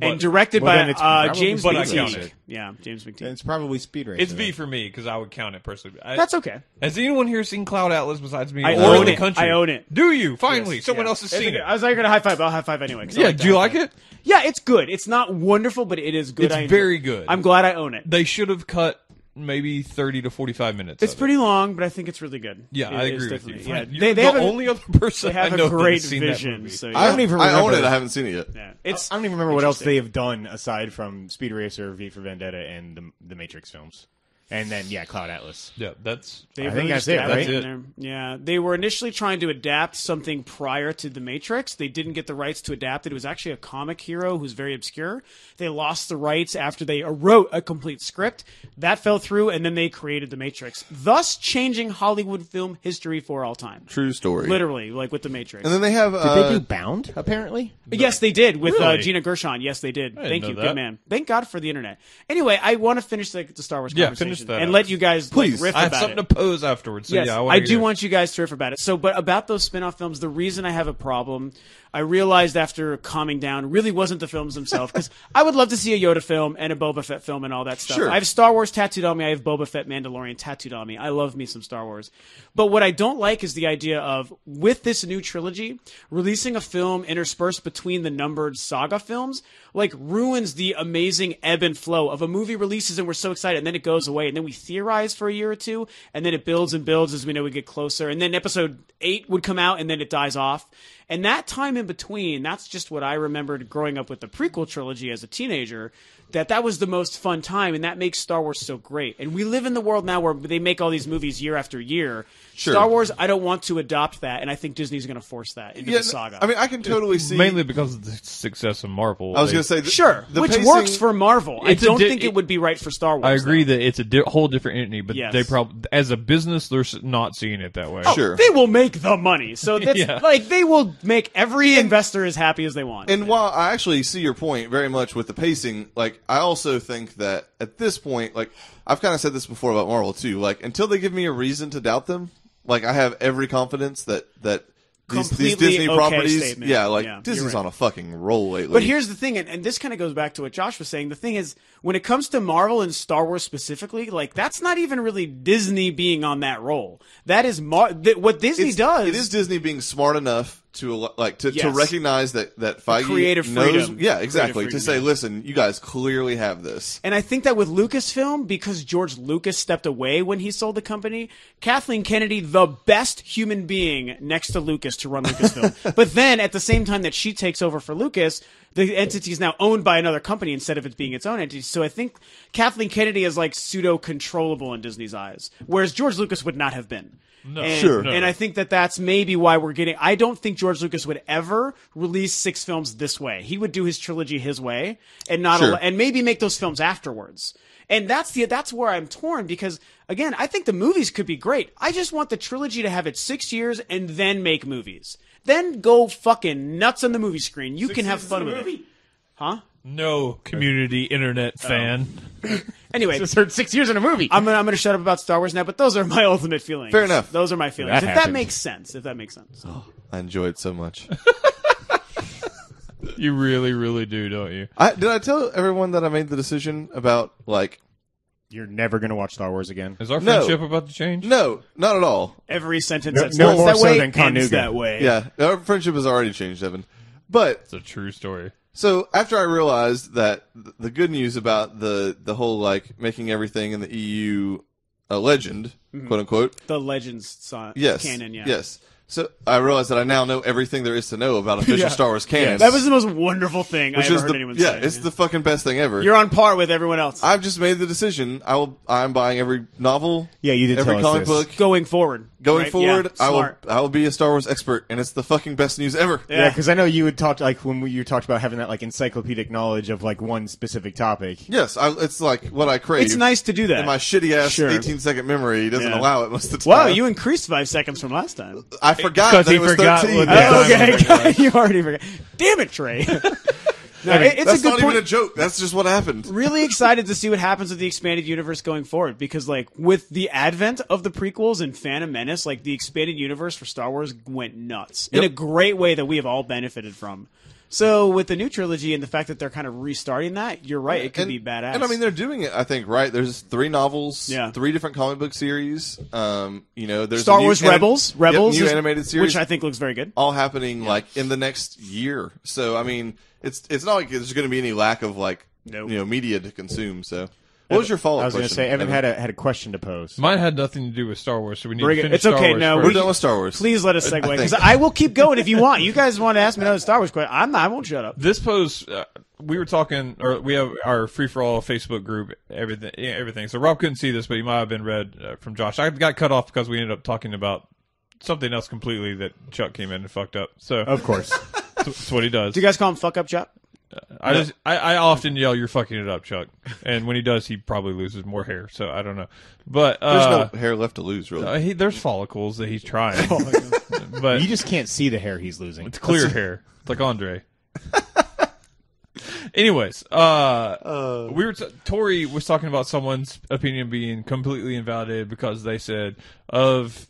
And directed Well, then by it's probably James But I count McTeague. it. Yeah, James McTeague. It's probably Speed Racer. It's V for me because I would count it personally. That's okay. Has anyone here seen Cloud Atlas besides me? I or own the it. country? I own it. Do you? Finally, Yes, someone yeah. else has seen it. I was like, going to high five. I'll high five anyway. 'cause I Yeah, to do you high like five. it? Yeah, it's good. It's not wonderful, but it is good. It's I enjoy very it. good. I'm glad I own it. They should have cut maybe 30 to 45 minutes. It's of pretty long, but I think it's really good. Yeah, It I is agree with you. definitely- Yeah, You're they the have only other person they have I know a great that's seen vision. that movie. So I don't even remember. I own it. I haven't seen it yet. Yeah, it's. I don't even remember what else Interesting. they have done aside from Speed Racer, V for Vendetta, and the Matrix films. And then, Cloud Atlas. Yeah, that's. They I really think that's just it, dabbed right? in there. Yeah, they were initially trying to adapt something prior to The Matrix. They didn't get the rights to adapt it. It was actually a comic hero who's very obscure. They lost the rights after they wrote a complete script. That fell through, and then they created The Matrix, thus changing Hollywood film history for all time. True story. Literally, like with The Matrix. And then they have. Did they do Bound, apparently? Yes, they did with Really? Gina Gershon. Yes, they did. didn't Thank know you. that. Good man. Thank God for the internet. Anyway, I want to finish the Star Wars Yeah, conversation. finish that and up. let you guys Please. riff I have about something it. to pose afterwards. So Yes, yeah, I do want you guys to riff about it. So, but about those spin-off films, the reason I have a problem, I realized after calming down, really wasn't the films themselves. Because I would love to see a Yoda film and a Boba Fett film and all that stuff. Sure. I have Star Wars tattooed on me. I have Boba Fett Mandalorian tattooed on me. I love me some Star Wars. But what I don't like is the idea of, with this new trilogy, releasing a film interspersed between the numbered saga films, like ruins the amazing ebb and flow of a movie releases and we're so excited and then it goes away and then we theorize for a year or two and then it builds and builds as we know we get closer and then episode 8 would come out and then it dies off. And that time in between, that's just what I remembered growing up with the prequel trilogy as a teenager, that was the most fun time, and that makes Star Wars so great. And we live in the world now where they make all these movies year after year. Sure. Star Wars, I don't want to adopt that, and I think Disney's going to force that into the saga. I mean, I can totally see. mainly because of the success of Marvel. I was going to say, sure, the which pacing, works for Marvel. I It's a don't di- think it would be right for Star Wars. I agree though. that it's a whole different entity, but Yes. they probably, as a business, they're not seeing it that way. Sure. They will make the money, so that's Yeah. like they will make every investor as happy as they want. And while I actually see your point very much with the pacing, like I also think that at this point, like I've kind of said this before about Marvel too, like until they give me a reason to doubt them, like I have every confidence that these Completely Disney okay properties, statement. yeah, like Yeah, you're Disney's right. on a fucking roll lately. But here's the thing, and this kind of goes back to what Josh was saying. The thing is, when it comes to Marvel and Star Wars specifically, like that's not even really Disney being on that roll. That is what Disney does. It is Disney being smart enough to to Yes. recognize that Feige creative knows, freedom. yeah, exactly, Creative to say, freedom. listen, you guys clearly have this. And I think that with Lucasfilm, because George Lucas stepped away when he sold the company, Kathleen Kennedy, the best human being next to Lucas to run Lucasfilm. But then at the same time that she takes over for Lucas, the entity is now owned by another company instead of it being its own entity. So I think Kathleen Kennedy is like pseudo controllable in Disney's eyes, whereas George Lucas would not have been. And, Sure. And I think that that's maybe why we're getting. I don't think George Lucas would ever release 6 films this way. He would do his trilogy his way, and not Sure. and maybe make those films afterwards. And that's where I'm torn because again, I think the movies could be great. I just want the trilogy to have its 6 years and then make movies. Then go fucking nuts on the movie screen. You can have fun with it. Huh? No community internet fan. Anyway, Just heard 6 years in a movie. I'm gonna shut up about Star Wars now, but those are my ultimate feelings. Fair enough. Those are my feelings. That If happened. that makes sense. If that makes sense. I enjoy it so much. You really, really do, don't you? Did I tell everyone that I made the decision about like? You're never going to watch Star Wars again. Is our No. friendship about to change? No, not at all. Every sentence No- that no starts more that so way than Con ends Nuga. that way. Yeah, our friendship has already changed, Evan. But It's a true story. so after I realized that the good news about the whole like making everything in the EU a legend, quote unquote. The Legends song, Yes, canon, yeah. yes. So I realized that I now know everything there is to know about official Yeah. Star Wars canon. That was the most wonderful thing I which ever is heard the anyone yeah, say. it's the fucking best thing ever. You're on par with everyone else. I've just made the decision. I'm buying every novel. Yeah, you did every tell us comic this. book. Going forward. Going right? forward, Yeah, smart. I will be a Star Wars expert, and it's the fucking best news ever. Yeah, because I know you would talk like when you talked about having that like encyclopedic knowledge of like one specific topic. Yes, it's like what I crave. It's nice to do that. And my shitty ass Sure. 18-second memory doesn't Yeah. allow it most of the Wow, time. you increased 5 seconds from last time. I forgot 'Cause that he it was forgot 13. what the Oh, time okay, you already forgot. Damn it, Trey. No, it's That's a good not point. even a joke. That's just what happened. Really excited to see what happens with the expanded universe going forward because like with the advent of the prequels and Phantom Menace, like the expanded universe for Star Wars went nuts in a great way that we have all benefited from. So with the new trilogy and the fact that they're kind of restarting that, you're right, it could be badass. And I mean, they're doing it, I think, right? There's 3 novels, Yeah. 3 different comic book series. There's Star a new Wars Rebels, new is- animated series, which I think looks very good. all happening like in the next year. So I mean, it's not like there's going to be any lack of like Nope. media to consume. So what was your follow up? I was going to say Evan had a question to pose. Mine had nothing to do with Star Wars, so we need Bring to it. finish It's okay, Star Wars no, first. We're done with Star Wars. Please let us segue think. because I will keep going if you want. You guys want to ask me another Star Wars question? I won't shut up. This pose, we were talking, or we have our free for all Facebook group, everything. So Rob couldn't see this, but he might have been read from Josh. I got cut off because we ended up talking about something else completely that Chuck came in and fucked up. So Of course. that's what he does. Do you guys call him fuck up chop? I often yell, "You're fucking it up, Chuck," and when he does, he probably loses more hair. So I don't know, but There's no hair left to lose, really. there's follicles that he's trying, but You just can't see the hair he's losing. it's clear hair. It's like Andre. Anyways, we were Tori was talking about someone's opinion being completely invalidated because they said of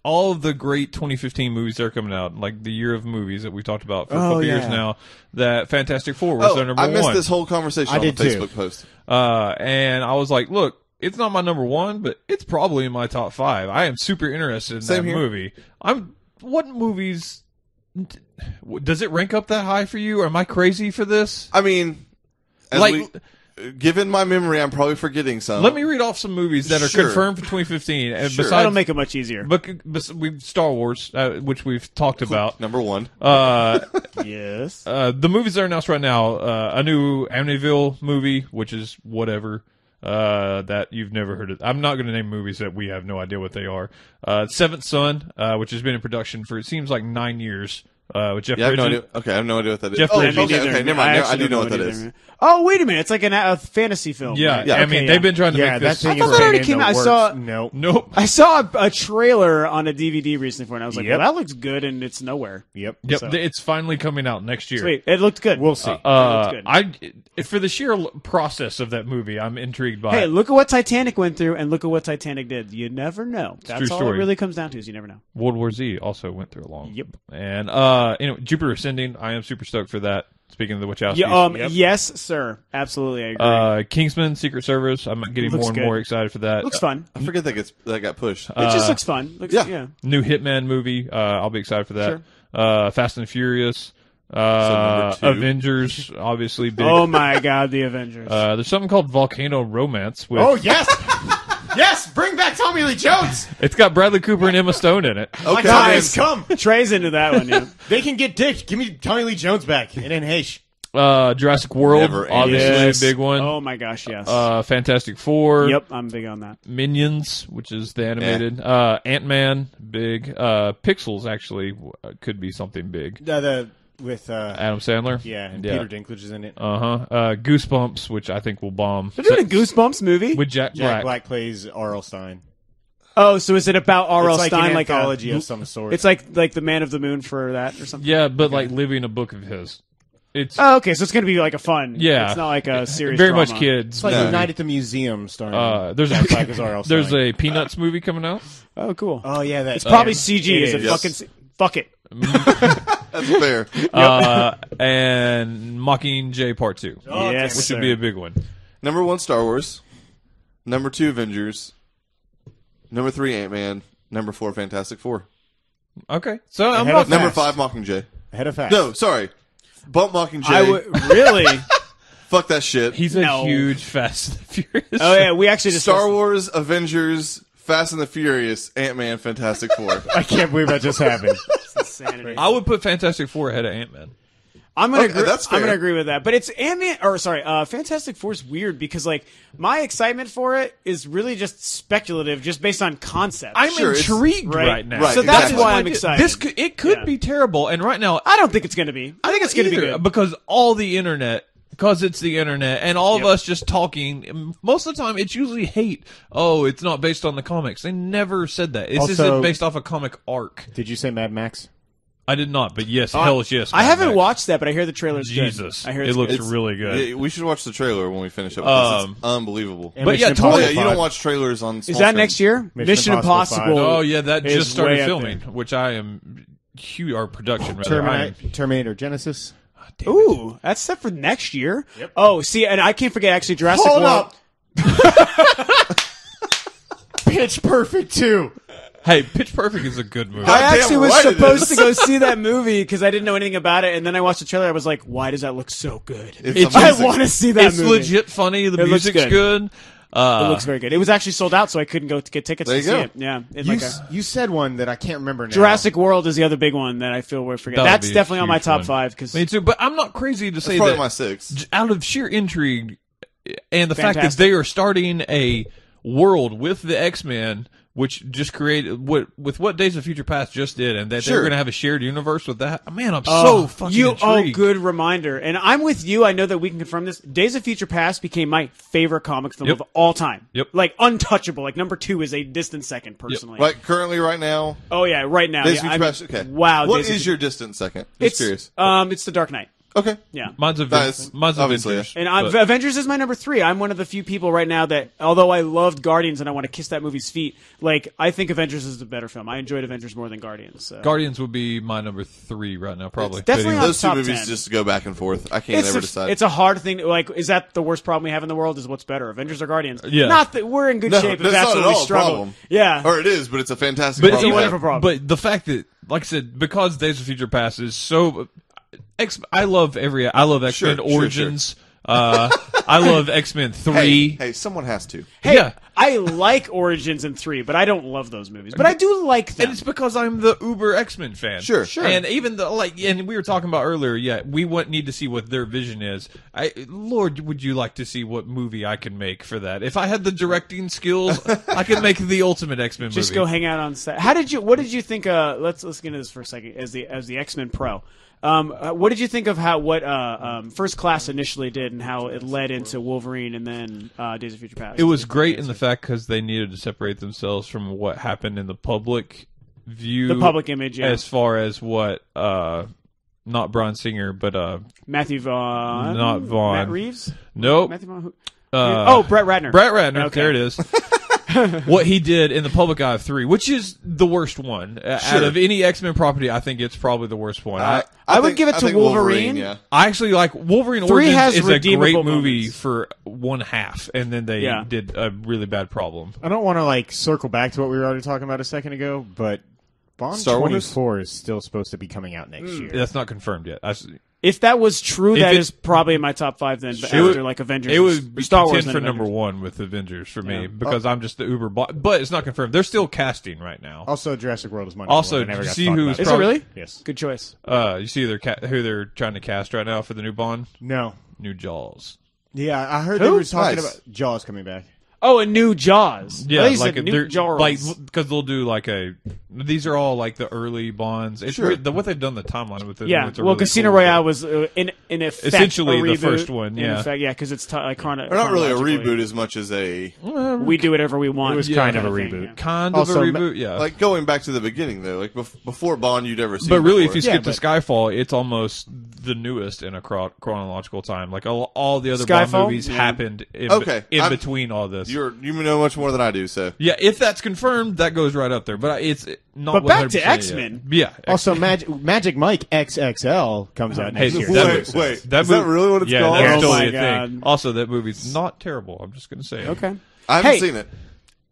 all of the great 2015 movies that are coming out, like the year of movies that we talked about for a couple years now, that Fantastic Four was their number one. I missed this whole conversation on the Facebook post. And I was like, look, it's not my number one, but it's probably in my top 5. I am super interested in that movie. What movies... Does it rank up that high for you? Or am I crazy for this? I mean, given my memory, I'm probably forgetting some. Let me read off some movies that are confirmed for 202015. And besides, that'll make it much easier. But Star Wars, which we've talked about. Number 1. Yes. The movies that are announced right now, a new Amityville movie, which is whatever. That you've never heard of. I'm not going to name movies that we have no idea what they are. Seventh Son, which has been in production for, it seems like 9 years. With Jeff Bridges. I have no idea. Okay, I have no idea what that is. Jeff Bridges. Okay, never mind. I do know what that is. Oh, wait a minute. It's like a fantasy film. Yeah, right? yeah. I mean, they've been trying to make this. I thought that already came out. Nope. I saw a trailer on a DVD recently for it, and I was like, well, that looks good, and it's nowhere. Yep. So. It's finally coming out next year. Sweet. It looked good. We'll see. It looked good. For the sheer process of that movie, I'm intrigued by it. Hey, look at what Titanic went through, and look at what Titanic did. You never know. That's all story. it really comes down to is you never know. World War Z also went through a long. Yep. And Jupiter Ascending, I am super stoked for that. Speaking of the Wachowskis. Yeah, Yes, sir. Absolutely, I agree. Kingsman, Secret Service. I'm getting more and more excited for that. Looks fun. I forget that got pushed. It just looks fun. Yeah. New Hitman movie. I'll be excited for that. Sure. Fast and Furious. number 2. Avengers, obviously big. Oh my God, the Avengers. There's something called Volcano Romance. With, oh yes, yes, bring back Tommy Lee Jones. It's got Bradley Cooper and Emma Stone in it. Okay, guys, come. Trey's into that one. Yeah. They can get dick. Give me Tommy Lee Jones back. And then Heish. Jurassic World, obviously a big one. Oh my gosh, yes. Fantastic Four. Yep, I'm big on that. Minions, which is the animated. Ant-Man, big. Pixels actually could be something big. With Adam Sandler. Yeah, and Peter Dinklage is in it. Goosebumps, which I think will bomb. They're doing a Goosebumps movie with Jack Black plays R.L. Stein. Oh, so is it about R.L. It's Stein, an like anthology of some sort? It's like the Man of the Moon for that or something. Yeah, but like living a book of his. It's okay, so it's gonna be like a fun. Yeah, it's not like a serious. Very drama. much kids. It's like Night at the Museum starring. There's Jack Black as R.L. Stein. There's a Peanuts movie coming out. Oh, cool. Oh yeah, that's it's probably CG. Is it fucking? Fuck it. That's fair. And Mockingjay Part 2. Oh, yes, which would be a big one. Number 1, Star Wars. Number 2, Avengers. Number 3, Ant-Man. Number 4, Fantastic Four. Okay, so I'm not number 5, Mockingjay. Ahead of fast. No, sorry. Bump Mockingjay. Really? Fuck that shit. He's a huge Fast and Furious. Oh yeah, we actually discussed Star Wars, Avengers, Fast and the Furious, Ant-Man, Fantastic Four. I can't believe that just happened. Insanity. I would put Fantastic Four ahead of Ant-Man. I'm gonna agree. That's fair. I'm gonna agree with that. But it's Fantastic Four is weird because like my excitement for it is really just speculative, just based on concept. I'm intrigued right now. Right, so that's exactly. why I'm excited. It could be terrible, and right now I don't think it's gonna be. I think it's gonna be good because all the internet. Because it's the internet, and all of us just talking. Most of the time, it's usually hate. Oh, it's not based on the comics. They never said that. It's just based off a comic arc. Did you say Mad Max? I did not, but yes, hell yes. I haven't watched that, but I hear the trailer's Jesus. good. I hear it looks really good. Yeah, we should watch the trailer when we finish up. Because it's unbelievable. But yeah, totally. You don't watch trailers on. Is that next year? Mission Impossible. Oh yeah, that just started filming, which I am huge. Our production, Terminator Genesis. Ooh, that's set for next year. Yep. Oh, see, and I can't forget actually Jurassic Hold World. up. Pitch Perfect 2. Hey, Pitch Perfect is a good movie. I actually was supposed to go see that movie because I didn't know anything about it, and then I watched the trailer. I was like, "Why does that look so good? I want to see that it's movie. It's legit funny. The music's good. It looks very good. It was actually sold out, so I couldn't go to get tickets to see it. Yeah, you said one that I can't remember now. Jurassic World is the other big one that I feel we're forgetting. That's definitely on my top 5. Me too, but I'm not crazy to say probably that. My 6. Out of sheer intrigue and the fact that they are starting a world with the X-Men, which just created with what Days of Future Past just did, and that they're going to have a shared universe with that. Man, I'm so fucking intrigued. Oh, good reminder. And I'm with you. I know that we can confirm this. Days of Future Past became my favorite comic film of all time. Yep. Like untouchable. Like number 2 is a distant second, personally. Right, currently, right now. Oh yeah, right now. Days of Future Past. Okay. Wow. What is your distant second? Just curious. It's The Dark Knight. Okay. Yeah. Mine's That's obviously, Avengers. And but- Avengers is my number 3. I'm one of the few people right now that, although I loved Guardians and I want to kiss that movie's feet, like I think Avengers is the better film. I enjoyed Avengers more than Guardians. So. Guardians would be my number 3 right now, probably. It's definitely But not Those two top movies 10. just go back and forth. I can't ever decide. It's a hard thing. Like, is that the worst problem we have in the world? Is what's better, Avengers or Guardians? Yeah. Not that we're in good No, shape. If that's that's not what at we all a struggle. problem. Yeah. Or it is, but it's a fantastic But, problem. a wonderful problem. but the fact that, like I said, because Days of Future Past is so, I love X-Men Sure. Origins. I love X-Men 3. Hey, someone has to. Hey, Yeah. I like Origins and 3, but I don't love those movies. But I do like them. And it's because I'm the uber X-Men fan. Sure. And even though, and we were talking about earlier, we need to see what their vision is. Lord, would you like to see what movie I can make for that? If I had the directing skills, I could make the ultimate X-Men movie. Just go hang out on set. What did you think? Let's get into this for a second. As the X-Men pro, what did you think of what First Class initially did and how it led into Wolverine and then Days of Future Past? It was great in the fact because they needed to separate themselves from what happened in the public view, the public image, yeah. as far as what not Bryan Singer, but Matthew Vaughn, not Vaughn. Matt Reeves, nope. Matthew Vaughn. Brett Ratner. Brett Ratner, Okay. there it is. What he did in the Public Eye of 3, which is the worst one out of any X-Men property. I think it's probably the worst one. I would give it to think Wolverine. Yeah. I actually like Wolverine 3 Origins has is a redeemable great movie moments. for one half, and then they Yeah. did a really bad problem. I don't want to like circle back to what we were already talking about a second ago, but Bond Star Wars? 24 is still supposed to be coming out next year. That's not confirmed yet. If that was true, If that it- is probably in my top 5 then. But It would- after like Avengers, It would be Star Wars contend then for Avengers. number 1 with Avengers for me Yeah. because I'm just the uber but it's not confirmed. They're still casting right now. Also, Jurassic World is my Also, number one. I never did you got to see talk who about is it. Is it really? Yes. Good choice. You see who they're trying to cast right now for the new Bond? No. New Jaws. Yeah, I heard Who? they were talking Nice. about Jaws coming back. Oh, a new Jaws. Yeah, I thought you like said new they're Jaws. like because they'll do like these are all like the early Bonds. It's Sure. what they've done the timeline with it. yeah. it's a Well, really Casino cool Royale thing. was in effect Essentially a the reboot. first one, In yeah. effect, yeah, because it's like Or not really a chronologically. reboot as much as a We do whatever we want. It was Yeah, kind of a thing, reboot. yeah. kind Also, of a reboot. Yeah, like going back to the beginning though, like before Bond you'd ever seen. but really, if before. you skip Yeah, to Skyfall, it's almost the newest in a chronological time. Like all the other Skyfall? Bond movies Yeah. happened in I'm- between all this. you know much more than I do, so Yeah, if that's confirmed, that goes right up there. But it's not. But back to 100% X-Men. yet. Yeah. Also, Magic Mike XXL comes out next Hey, year. that Wait, makes sense. wait. Is movie- that really what it's yeah, called? that's Oh totally my a God. thing. Also, that movie's not terrible. I'm just gonna say. it. Okay. I haven't Hey. seen it.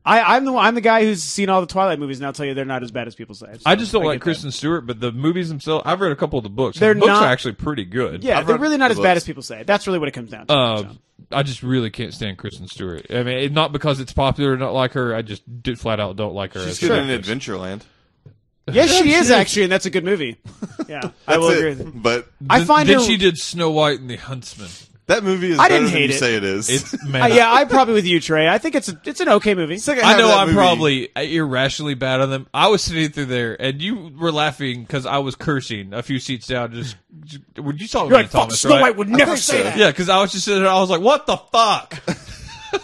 I'm the guy who's seen all the Twilight movies, and I'll tell you they're not as bad as people say. So I just don't get like that. Kristen Stewart, but the movies themselves, I've read a couple of the books. They're the books not- are actually pretty good. Yeah, I've they're read really not the as bad books. as people say. That's really what it comes down to. So. I just really can't stand Kristen Stewart. I mean, not because it's popular, not like her. I just flat out don't like her. She's as good an in actress. Adventureland. Yes, she is actually, and that's a good movie. Yeah, I will That's agree it. with you. But I find then her. she did Snow White and the Huntsman. that movie is I better didn't than hate you it. say it is. It's man. Yeah, I'm probably with you, Trey. I think it's an okay movie. Second I half know of that I'm movie- probably irrationally bad on them. I was sitting through there, and you were laughing because I was cursing a few seats down. Just when you saw You're like, fuck, Thomas, Snow right? White would never think say so. that. Yeah, because I was just sitting there. I was like, "What the fuck?"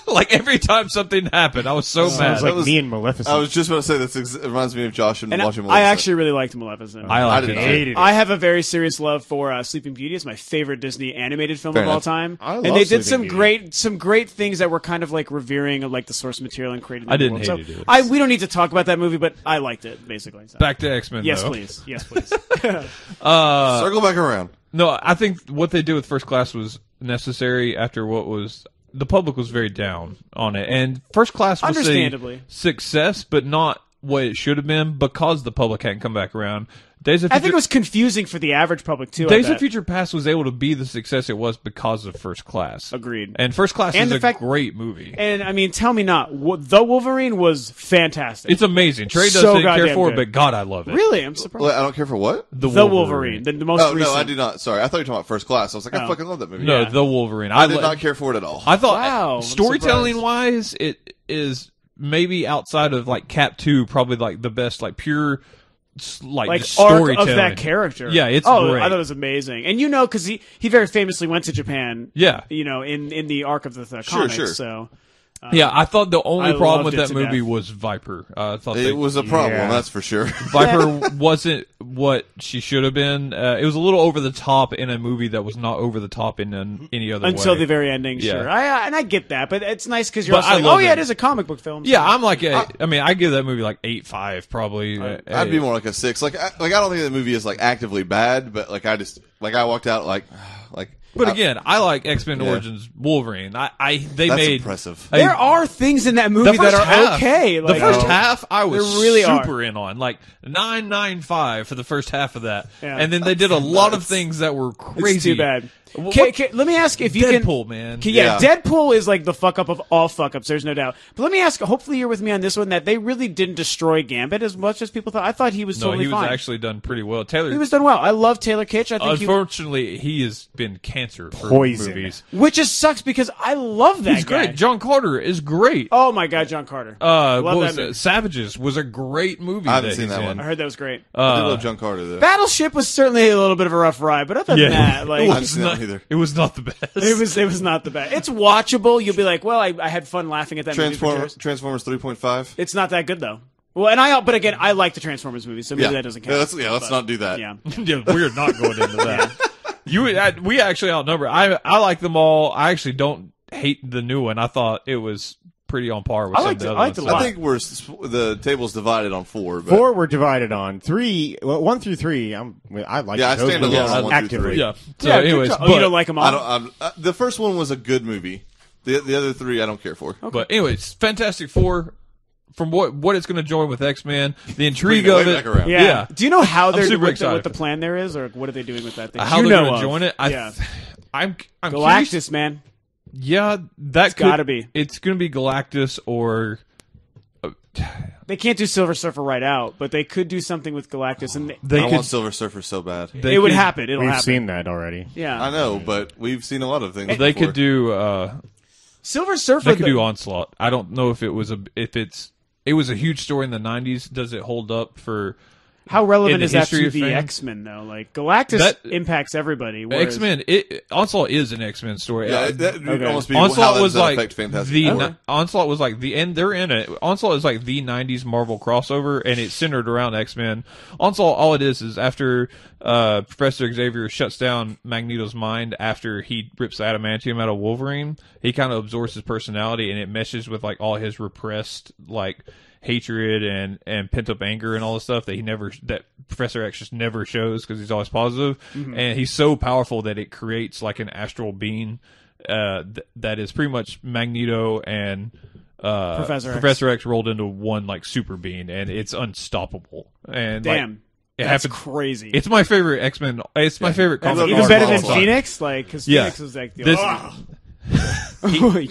Like every time something happened, I was so mad. Sounds like was- me and Maleficent. I was just about to say it reminds me of Josh and And watching I Maleficent. actually really liked Maleficent. I liked did it. not. too. hated it. I have a very serious love for Sleeping Beauty. It's my favorite Disney animated film Fair of all enough. time. I And love they did Sleeping some great things that were kind of like revering of like the source material and creating. I the didn't world. hate So it either. we don't need to talk about that movie, but I liked it basically. So. Back to X Men. Yes, though. please. Yes, please. Circle back around. No, I think what they did with First Class was necessary after what was the public was very down on it, and First Class was Understandably. a success, but not what it should have been because the public hadn't come back around. Days of I Future, think it was confusing for the average public too. I Days bet. of Future Past was able to be the success it was because of First Class. Agreed. And First Class And is the a fact- great movie. And I mean, tell me not. The Wolverine was fantastic. It's amazing. Trey So doesn't care goddamn for it, good. but God, I love it. Really, I'm surprised. Well, I don't care for what? The Wolverine, the most Oh recent. no, I do not. Sorry, I thought you were talking about First Class. I was like, I Oh. fucking love that movie. No, Yeah. the Wolverine. I did lo- not care for it at all. I thought Wow, I'm storytelling wise, it is maybe outside of like Cap 2, probably like the best, like pure, like just arc storytelling of that character. Yeah, it's great. great. I thought it was amazing, and because he very famously went to Japan. Yeah. in the arc of the Sure, comics. sure. So Yeah, I thought the only I problem loved with it that to movie death. was Viper. I thought It was a problem, Yeah. that's for sure. Viper wasn't what she should have been. It was a little over the top in a movie that was not over the top in any other Until way. the very ending, Yeah. sure. And I get that, but it's nice because you're But also I like, love oh yeah, it. it is a comic book film. Yeah, I'm like, I mean, I give that movie like 8.5 probably. I'd be more like a 6. Like I don't think the movie is like actively bad, but like I walked out like. But again, I like X-Men Yeah. Origins Wolverine. They That's made impressive. There are things in that movie that are okay. Like, the first half, I was There really super in on, like 9.95 for the first half of that, Yeah. and then they did a lot of things that were crazy. It's too bad. What- Let me ask if you Deadpool, can. man. Yeah, Yeah. Deadpool is like the fuck up of all fuck ups. There's no doubt. But let me ask. Hopefully, you're with me on this one. That they really didn't destroy Gambit as much as people thought. I thought he was No, totally he was fine. actually done pretty well. Taylor, He was done well. I love Taylor Kitsch. I think unfortunately, he has been cancer for Poison. movies. which just sucks because I love that He's guy. great. John Carter is great. Oh my god, John Carter. What love was that movie. it? Savages was a great movie. I haven't that seen he's that in. one. I heard that was great. I did love John Carter though. Battleship was certainly a little bit of a rough ride, but other than that, like I haven't seen that one either. It was not the best. it was not the best. It's watchable. You'll be like, well, I had fun laughing at that movie. For sure. Transformers 3.5. It's not that good though. Well, but again, I like the Transformers movies, so maybe that doesn't count. Let's not do that. Yeah. Yeah, we're not going into that. We actually outnumber. I like them all. I actually don't hate the new one. I thought it was pretty on par with I some liked of the it- other I liked ones. it a lot. I think the table's divided on 4. But 4 we're divided on. 3, 1 through 3. I like. Yeah, I those stand movies alone on 1 through actively. 3. Yeah. So, Yeah, anyways, oh, you don't like them all? I don't. The first one was a good movie. The other 3 I don't care for. But anyways, Fantastic Four. From what it's going to join with X-Men, the intrigue Bring it of way it. back around. Yeah. Do you know how they're super what excited the for plan there is, or what are they doing with that thing? How you they're know going of. to join it? Yeah. I'm Galactus, curious. man. Yeah, that could gotta be. It's going to be Galactus or They can't do Silver Surfer right out, but they could do something with Galactus, and they I could. want Silver Surfer so bad. They it would could- happen. It'll We've happen. seen that already. Yeah. I know, but we've seen a lot of things. They before. could do. Silver Surfer. They could do Onslaught. I don't know if it was It was a huge story in the '90s. Does it hold up for How in relevant the is that history to of the fans? X-Men though? Like Galactus That- impacts everybody. whereas- X-Men? Onslaught is an X-Men story. Yeah, that would Okay. almost be how Onslaught does was that like affect Fantastic the Four? Onslaught was like the end. They're in it. Onslaught is like the '90s Marvel crossover, and it's centered around X-Men. Onslaught, all it is after Professor Xavier shuts down Magneto's mind after he rips the adamantium out of Wolverine. He kind of absorbs his personality, and it meshes with like all his repressed like hatred and pent up anger and all the stuff that Professor X just never shows because he's always positive. And he's so powerful that it creates like an astral being that is pretty much Magneto and Professor X rolled into one like super being, and it's unstoppable. And Damn, like, it that's happened. crazy. It's my favorite X-Men. It's my favorite That's comic. even Marvel better all than the time. Phoenix, like because Yeah. Phoenix was like the This-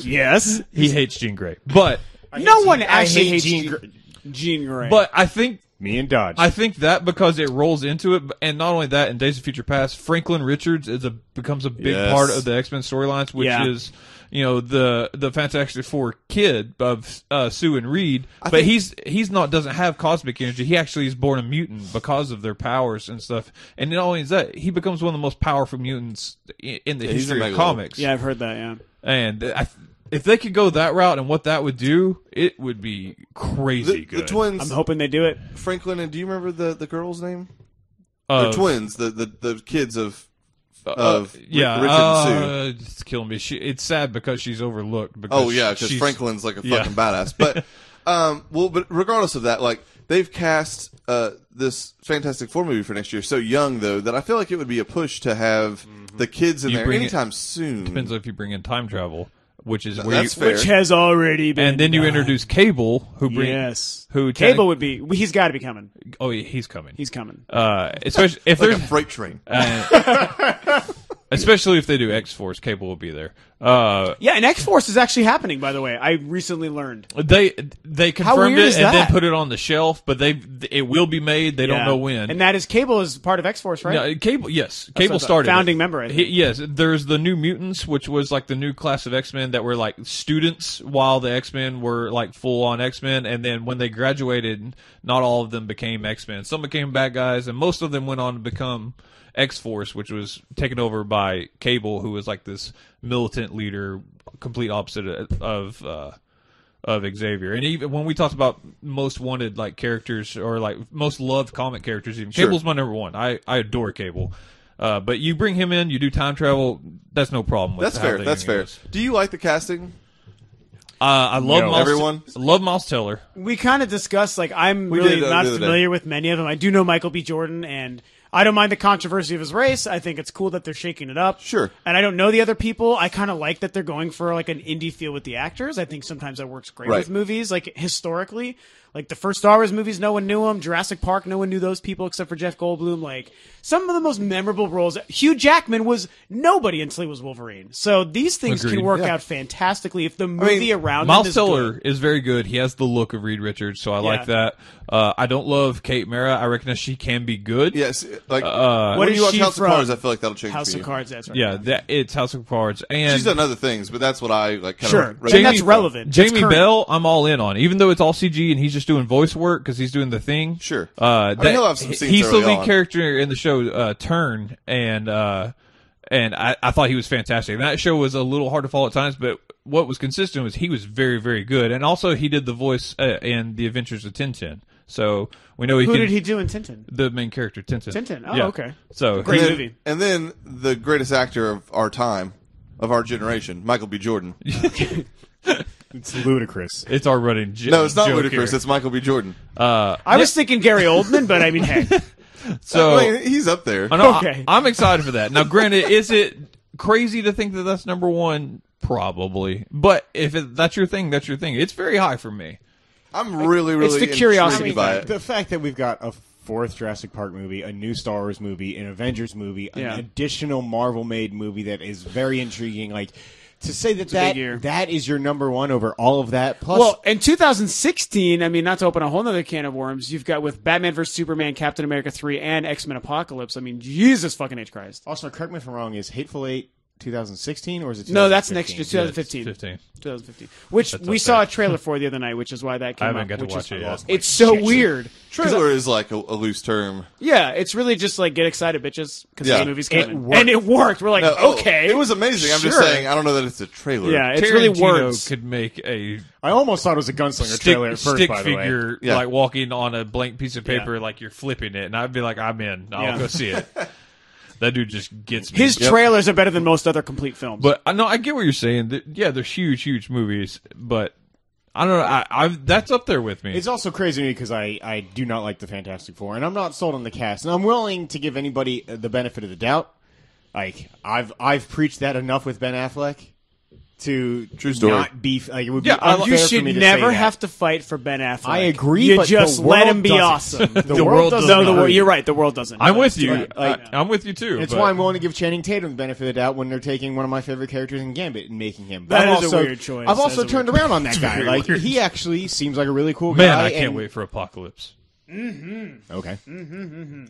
yes. he hates Jean Grey, but No one I actually hate hates Jean Jean Grey. but I think Me and Dodge. that because it rolls into it, and not only that, in Days of Future Past, Franklin Richards becomes a big Yes. part of the X-Men storylines, which Yeah. is the Fantastic Four kid of Sue and Reed, but think- doesn't have cosmic energy. He actually is born a mutant because of their powers and stuff. And not only is that, he becomes one of the most powerful mutants in the Yeah, he's history a of megalo. comics. yeah, I've heard that. Yeah. And if they could go that route and what that would do, it would be crazy The good. twins, I'm hoping they do it. Franklin, and do you remember the girl's name? Of- The twins, the kids of yeah, Richard and Sue. it's killing me. It's sad because she's overlooked. Because Oh yeah, because she's- Franklin's like a yeah. fucking badass. But but regardless of that, like they've cast this Fantastic Four movie for next year so young though that I feel like it would be a push to have the kids in You there bring it- anytime soon. Depends if you bring in time travel, which is where That's you, fair. Which has already been. and then you done. introduce Cable, who bring Yes. who Cable would be. He's got to be coming. Oh, yeah, he's coming. He's coming. Especially if like a there's freight train. especially if they do X-Force, Cable will be there. Yeah, and X Force is actually happening. By the way, I recently learned. They confirmed weird it is and then that? put it on the shelf, but it will be made. They don't Yeah. know when. And that is Cable is part of X Force, right? No, Cable, yes, what Cable I thought. started Founding it. member, I think. Yes, there's the New Mutants, which was like the new class of X-Men that were like students while the X-Men were like full on X-Men, and then when they graduated, not all of them became X-Men. Some became bad guys, and most of them went on to become X-Force, which was taken over by Cable, who was like this militant leader, complete opposite of of Xavier. And even when we talked about most wanted like characters or like most loved comic characters, even Cable's my number one. I adore Cable. But you bring him in, you do time travel, that's no problem with That's fair. That's fair. Do you like the casting? I love Miles, everyone. I love Miles Teller. We kind of discussed, like, I'm really not familiar with many of them. I do know Michael B. Jordan, and I don't mind the controversy of his race. I think it's cool that they're shaking it up. Sure. And I don't know the other people. I kind of like that they're going for, like, an indie feel with the actors. I think sometimes that works great with movies. Like, historically, like, the first Star Wars movies, no one knew them. Jurassic Park, no one knew those people except for Jeff Goldblum. Like, some of the most memorable roles. Hugh Jackman was nobody until he was Wolverine. So these things can work out fantastically if the movie around Miles him is Teller good. is very good. He has the look of Reed Richards, so I like that. I don't love Kate Mara. I recognize she can be good. Yes. Like, what when is you watch she House of from? Cards, I feel like that'll change House for of you. Cards, that's right. Yeah, it's House of Cards. And She's done other things, but that's what I like. Kind Sure. of And that's relevant. That's Jamie current. Bell, I'm all in on. Even though it's all CG and he's just doing voice work because he's doing the thing. Sure. He'll have some scenes he's the early lead on. character in the show Turn, and I thought he was fantastic. That show was a little hard to follow at times, but what was consistent was he was very, very good. And also he did the voice in The Adventures of Tintin. So we know Who did he do in Tintin? The main character, Tintin. Tintin. Oh, Yeah. okay. So Great and then, movie. And then the greatest actor of our time, of our generation, Michael B. Jordan. It's ludicrous. it's our running No, it's not joke ludicrous. here. It's Michael B. Jordan. I was thinking Gary Oldman, but I mean, hey. So I mean, he's up there. I know, Okay. I'm excited for that. Now, granted, is it crazy to think that that's number one? Probably. But if that's your thing, that's your thing. It's very high for me. I'm really, really the curiosity intrigued by it. The fact that we've got a fourth Jurassic Park movie, a new Star Wars movie, an Avengers movie, an additional Marvel-made movie that is very intriguing. Like, to say that big year. that is your number one over all of that, plus... Well, in 2016, I mean, not to open a whole other can of worms, you've got with Batman vs. Superman, Captain America 3, and X-Men Apocalypse. I mean, Jesus fucking H. Christ. Also, correct me if I'm wrong, is Hateful Eight 2016 or is it 2015? No, that's next year, 2015. 2015. Which That's we up saw there. a trailer for the other night, which is why that came I haven't up. got to which watch is- it yet. It's so weird. Trailer is like a loose term. Yeah, it's really just like, get excited, bitches, because Yeah. the movie's It coming. worked. And it worked. We're like, No, okay. it was amazing. I'm just Sure. saying, I don't know that it's a trailer. Yeah, it's really Tarantino words. could make a I almost thought it was a gunslinger trailer at first, stick by the way. figure Yeah. like walking on a blank piece of paper Yeah. like you're flipping it, and I'd be like, I'm in. I'll Yeah. go see it. That dude just gets me. His trailers are better than most other complete films. But I know I get what you're saying. Yeah, they're huge, huge movies, but I don't know. I've that's up there with me. It's also crazy to me because I do not like the Fantastic Four, and I'm not sold on the cast. And I'm willing to give anybody the benefit of the doubt. Like I've preached that enough with Ben Affleck to True story. not be like it would be Yeah, unfair you for should me to never say that. have to fight for Ben Affleck. I agree, You but just the let world him be doesn't. awesome. The world doesn't No, agree. you're right. The world doesn't. I'm with you. Like, I'm with you too. It's but why I'm willing to give Channing Tatum the benefit of the doubt when they're taking one of my favorite characters in Gambit and making him. But That I've is a also, weird choice. I've That also is a turned weird- around on that guy. very Like weird. he actually seems like a really cool man, guy. I can't and- wait for Apocalypse. Okay,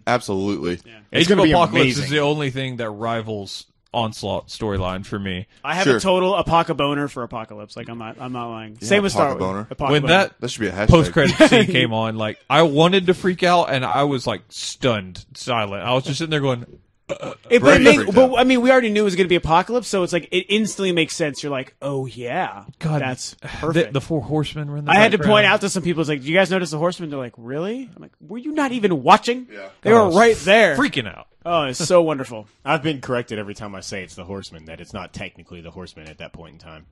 Absolutely. It's Age of gonna be Apocalypse amazing. is the only thing that rivals Onslaught storyline for me. I have Sure. a total apoca boner for Apocalypse. Like I'm not lying. Same with Star apoca boner. Wars. Apoca When boner. that That should be a hashtag. post credit scene came on, like I wanted to freak out, and I was like stunned, silent. I was just sitting there going, Brady freaked out. I mean, we already knew it was going to be Apocalypse, so it's like it instantly makes sense. You're like, oh yeah, God, that's perfect. The four horsemen were in the I had to background. point out to some people, it's like, do you guys notice the horsemen? They're like, really? I'm like, were you not even watching? Yeah. They were right there. freaking out. Oh, it's so wonderful. I've been corrected every time I say it's the Horseman that it's not technically the Horseman at that point in time.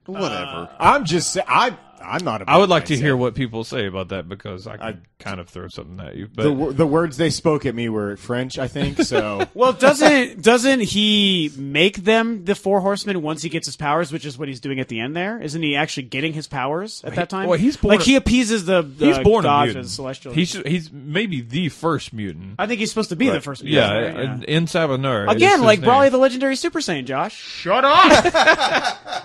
Whatever. I'm just sa- I'm not. A I would like to mindset. hear what people say about that because I can kind of throw something at you. But the words they spoke at me were French, I think. So Well, doesn't he make them the Four Horsemen once he gets his powers, which is what he's doing at the end there? Isn't he actually getting his powers at that time? well, he's born like a- he appeases the he's born a gods mutant. and celestials. He's maybe the first mutant. I think he's supposed to be the first Yeah, mutant, right? in Sabanur. Again, like Brawley the Legendary Super Saiyan, Josh. Shut up!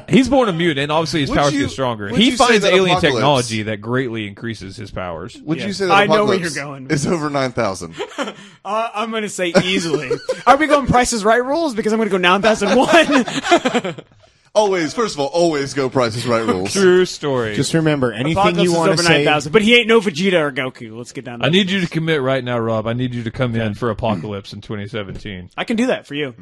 He's born a mutant, and obviously his Would powers you- get stronger. would He you say finds that alien Apocalypse- technology that greatly increases his powers. Would Yeah. you say that I know where Apocalypse you're going. is over 9,000? I'm going to say easily. Are we going Price is Right rules? Because I'm going to go 9001. Always, first of all, always go Price is Right rules. True story. Just remember, anything Apocalypse you is want over to say. 9,000, but he ain't no Vegeta or Goku. Let's get down to I it. need you to commit right now, Rob. I need you to come in for Apocalypse in 2017. I can do that for you.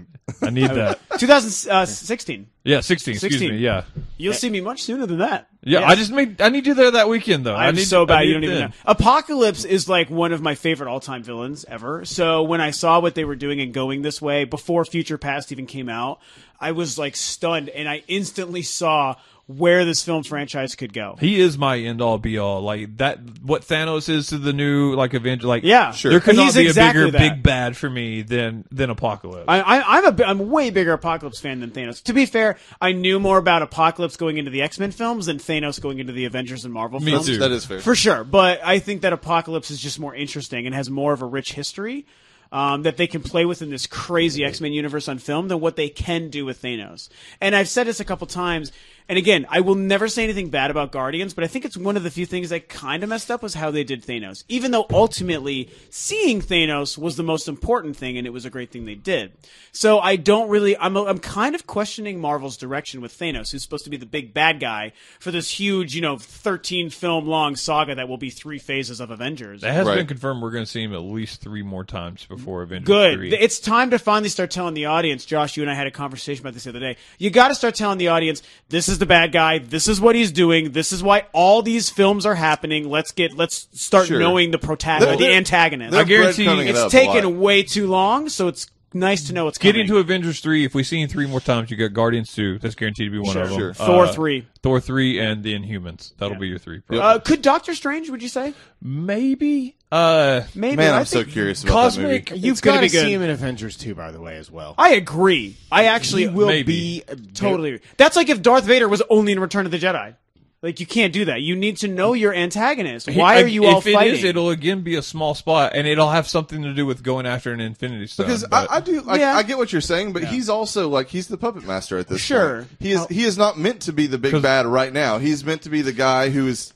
I need that. 2016. Yeah, 16. Excuse 16. me. Yeah. You'll see me much sooner than that. Yeah, I need you there that weekend, though. I'm I need so I bad need you don't it even then. know. Apocalypse is like one of my favorite all-time villains ever. So when I saw what they were doing and going this way before Future Past even came out, I was like stunned, and I instantly saw where this film franchise could go. He is my end all be all. Like that, what Thanos is to the new like Avenger. Like Yeah, Sure. there could He's not be exactly a bigger that. big bad for me than Apocalypse. I'm a way bigger Apocalypse fan than Thanos. To be fair, I knew more about Apocalypse going into the X-Men films than Thanos going into the Avengers and Marvel Me films. too. That is fair. For sure, but I think that Apocalypse is just more interesting and has more of a rich history that they can play with in this crazy X-Men universe on film than what they can do with Thanos. And I've said this a couple times, and again, I will never say anything bad about Guardians, but I think it's one of the few things that kind of messed up was how they did Thanos. Even though ultimately seeing Thanos was the most important thing, and it was a great thing they did. So I don't really, I'm kind of questioning Marvel's direction with Thanos, who's supposed to be the big bad guy for this huge, 13 film long saga that will be 3 phases of Avengers. That has Right. been confirmed. We're going to see him at least 3 more times before Avengers Good. 3. It's time to finally start telling the audience. Josh, you and I had a conversation about this the other day. You got to start telling the audience, this is the bad guy. This is what he's doing. This is why all these films are happening. Let's start Sure. knowing the protagonist, the They're- antagonist. they're I guarantee breadcrumbing it It's up a taken lot. way too long, so it's nice to know what's coming. Getting to Avengers 3, if we see him 3 more times, you got Guardians 2. That's guaranteed to be one of them. Sure. Thor 3. Thor 3 and the Inhumans. That'll be your 3. probably. Could Doctor Strange, would you say? Maybe. Maybe. Man, I I'm so think- curious about Cosmic- that movie. You've gonna got be to good. see him in Avengers 2, by the way, as well. I agree. I actually He will maybe. be totally. That's like if Darth Vader was only in Return of the Jedi. Like, you can't do that. You need to know your antagonist. Why are you all if fighting? If it is, it'll again be a small spot, and it'll have something to do with going after an Infinity Stone. Because but- I do, Yeah. I get what you're saying, but he's also he's the puppet master at this Sure. point. He is not meant to be the big bad right now. He's meant to be the guy who's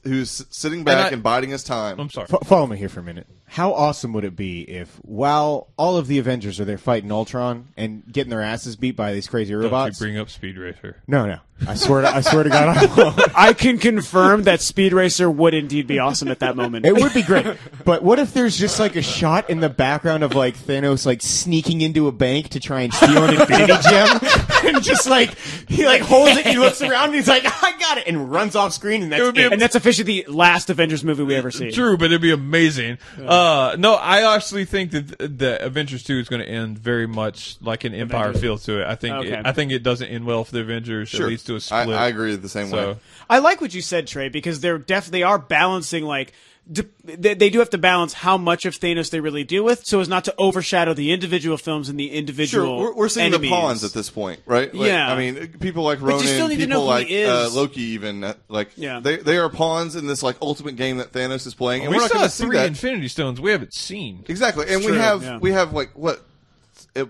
sitting back and biding his time. I'm sorry. Follow me here for a minute. How awesome would it be if, while all of the Avengers are there fighting Ultron and getting their asses beat by these crazy Don't you robots? bring up Speed Racer. No. I swear to God, I won't. I can confirm that Speed Racer would indeed be awesome at that moment. It would be great. But what if there's just like a shot in the background of like Thanos like sneaking into a bank to try and steal an Infinity Gem, and just like he like holds it, he looks around, and he's like, "I got it," and runs off screen, and that's would be it. And that's officially the last Avengers movie we ever see. True, but it'd be amazing. No, I actually think that the Avengers 2 is going to end very much like an Empire feel to it. I think Okay. I think it doesn't end well for the Avengers. Sure. It leads to a split. I agree the same way. So I like what you said, Trey, because they are balancing like they do have to balance how much of Thanos they really deal with, so as not to overshadow the individual films and the individual. Sure, we're seeing enemies. the pawns at this point, right? Like, Yeah. I mean, people like But you Ronan, still need to know people who like he is. Loki, even Yeah. they are pawns in this like ultimate game that Thanos is playing, and we we're not still going have to see 3 that Infinity Stones we haven't seen. exactly. And True, yeah. we have like what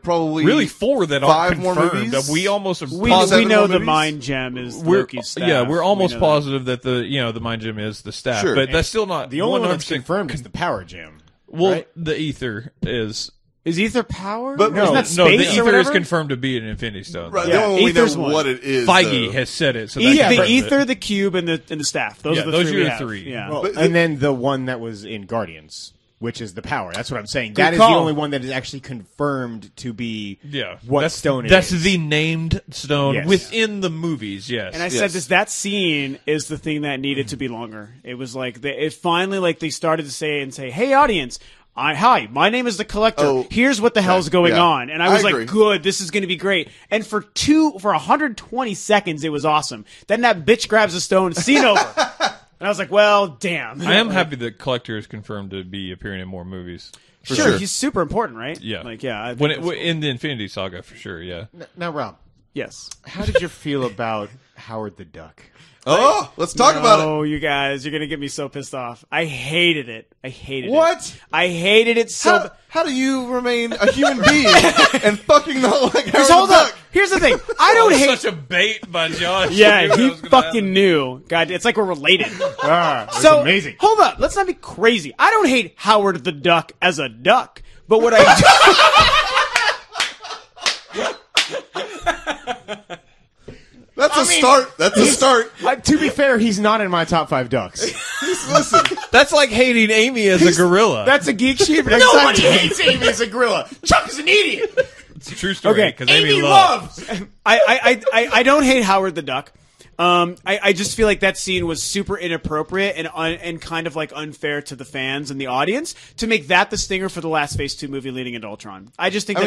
probably Really 4 that 5 aren't more confirmed. movies? We almost are We positive. Seven know more the movies? Mind Gem is We're, Loki's staff. yeah, we're almost We know that. positive that the Mind Gem is the staff, Sure. but that's still not The only one that's 100% confirmed is the Power Gem. Well, right? the Ether is Is Ether power? But- Isn't that no, the space or Ether is whatever? confirmed to be an Infinity Stone. right. Yeah, The only one we know Ether's one. what it is. Feige though. has said it. So that The confirms it. Ether, the cube, and the staff. Those Yeah, are the those three. are we the have. 3. Yeah. Well, But- and then the one that was in Guardians, which is the Power. That's what I'm saying. That is call. the only one that is actually confirmed to be Yeah, what that's, stone it That's is. the named stone Yes. within the movies. Yes, And I Yes. said this, that scene is the thing that needed to be longer. It was like, it finally, like, they started to say, hey, audience, hi, my name is the Collector. Oh, Here's what the hell's going yeah. on. And I I was like, agree. good, this is going to be great. And for 120 seconds, it was awesome. Then that bitch grabs a stone, scene over. And I was like, well, damn. I am happy that Collector is confirmed to be appearing in more movies. For Sure, sure. he's super important, right? Yeah, Like, yeah. I think when that's cool. in the Infinity Saga for sure. Yeah, Now, Rob, Yes. how did you feel about Howard the Duck? Oh, let's talk about it. Oh, you guys, you're going to get me so pissed off. I hated it. I hated it. What? I hated it so How do you remain a human being and fucking not like Howard Just the hold up. Duck? Here's the thing. I don't hate. such a bait by Josh. Yeah, he fucking knew. God, it's like we're related. So amazing. Hold up. Let's not be crazy. I don't hate Howard the Duck as a duck, but what I do. That's a start. That's a start. To be fair, he's not in my top 5 ducks. Listen, That's like hating Amy as a gorilla. That's a geek sheet. Nobody hates Amy as a gorilla. Chuck is an idiot. It's a true story. Okay, because Amy loves. I don't hate Howard the Duck. I just feel like that scene was super inappropriate and kind of like unfair to the fans and the audience to make that the stinger for the last Phase 2 movie leading into Ultron. I just think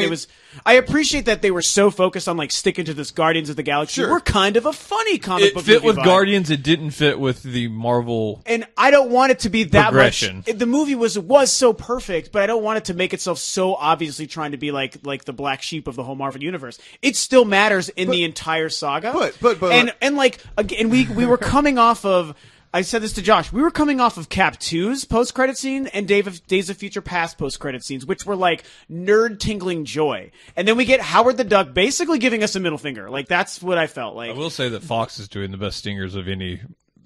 I appreciate that they were so focused on like sticking to this Guardians of the Galaxy. Sure. We're kind of a funny comic It book fit movie with vibe. Guardians. It didn't fit with the Marvel. And I don't want it to be that Progression. much. The movie was so perfect, but I don't want it to make itself so obviously trying to be like the black sheep of the whole Marvel universe. It still matters in the entire saga. But and like again, we were coming off of. I said this to Josh. We were coming off of Cap 2's post-credit scene and Days of Future Past post-credit scenes, which were like nerd-tingling joy. And then we get Howard the Duck basically giving us a middle finger. Like, that's what I felt like. I will say that Fox is doing the best stingers of any.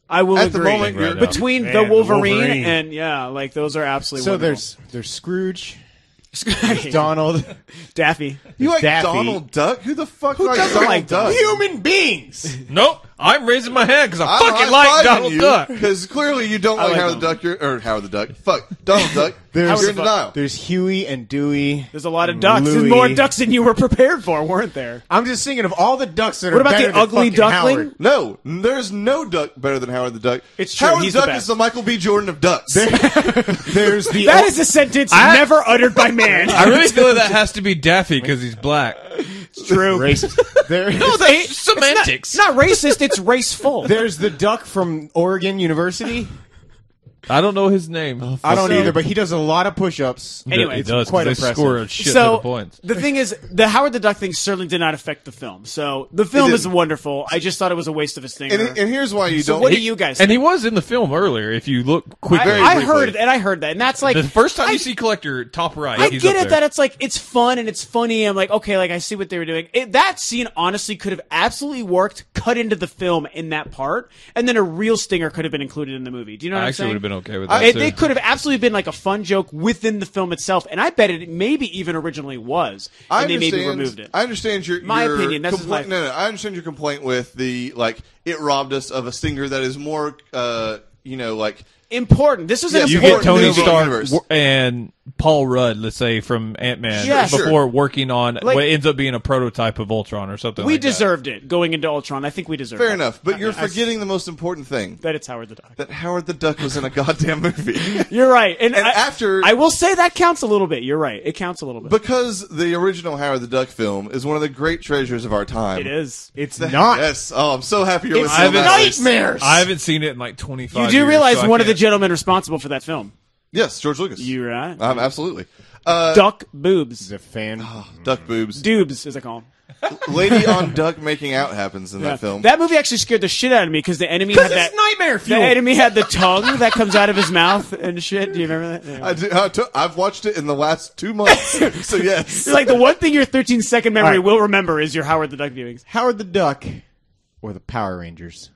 I will At the agree. moment, you're- Between Man, the Wolverine, Wolverine. and yeah, like those are absolutely So wonderful. there's Scrooge, there's Donald, Daffy. you like Daffy. Donald Duck? Who the fuck likes doesn't Donald like Duck? human beings. Nope, I'm raising my hand because I fucking like Donald Duck. Because clearly you don't like like Howard the Duck. Or Howard the Duck. Fuck Donald Duck. There's- You're in denial. There's Huey and Dewey. There's a lot of ducks. There's Louie. more ducks than you were prepared for, weren't there? I'm just thinking of all the ducks that are What about better the than ugly fucking duckling? Howard. No, there's no duck better than Howard the Duck. It's true, Howard he's the the Duck best. is the Michael B. Jordan of ducks. There's the That is a sentence never uttered by man. I really feel like that has to be Daffy because he's black. It's true. racist. There, No, that's semantics. It's not racist. It's raceful. there's the duck from Oregon University. I don't know his name. I don't either, but he does a lot of push-ups. Anyway, he it's does. quite 'Cause they impressive. score a shit ton So of points. the thing is, the Howard the Duck thing certainly did not affect the film. So the film It is didn't. wonderful. I just thought it was a waste of a stinger. and here's why you so don't. what do you guys And think? he was in the film earlier. If you look quickly, I briefly. heard that, and that's like the first time I- you see Collector, top right. I he's get up it there. that it's like it's fun and it's funny. I'm like, okay, like I see what they were doing. That scene honestly could have absolutely worked, cut into the film in that part, and then a real stinger could have been included in the movie. Do you know what I I'm actually saying? would have been okay with that. They too. could have absolutely been like a fun joke within the film itself, and I bet it maybe even originally was, and they maybe removed it. I understand your My your opinion, that's complaint. my- No, I understand your complaint with the like it robbed us of a stinger that is more, like Important. This is an Yes, You important get Tony Marvel Stark universe. and Paul Rudd, let's say, from Ant-Man Yeah, sure. before working on Like- what ends up being a prototype of Ultron or something We like that. deserved it going into Ultron. I think we deserved it. fair enough. But you're forgetting the most important thing: that it's Howard the Duck. that Howard the Duck was in a goddamn movie. You're right. And after- I will say that counts a little bit. You're right. It counts a little bit. Because the original Howard the Duck film is one of the great treasures of our time. It is. It's not. Yes. Oh, I'm so happy you're It's listening. on that list. nightmares. I haven't seen it in like 25 You do years, realize so I one of the can't- gentlemen responsible for that film. Yes, George Lucas. You're right. Absolutely. Duck boobs. He's a fan. Duck boobs. Dubes, as I call them. Lady on duck making out happens in that film. That movie actually scared the shit out of me because the enemy had that it's nightmare The fuel. enemy had the tongue that comes out of his mouth and shit. Do you remember that? Yeah. I've watched it in the last 2 months. So yes. It's like the one thing your 13-second memory All right. will remember is your Howard the Duck viewings. Howard the Duck or the Power Rangers.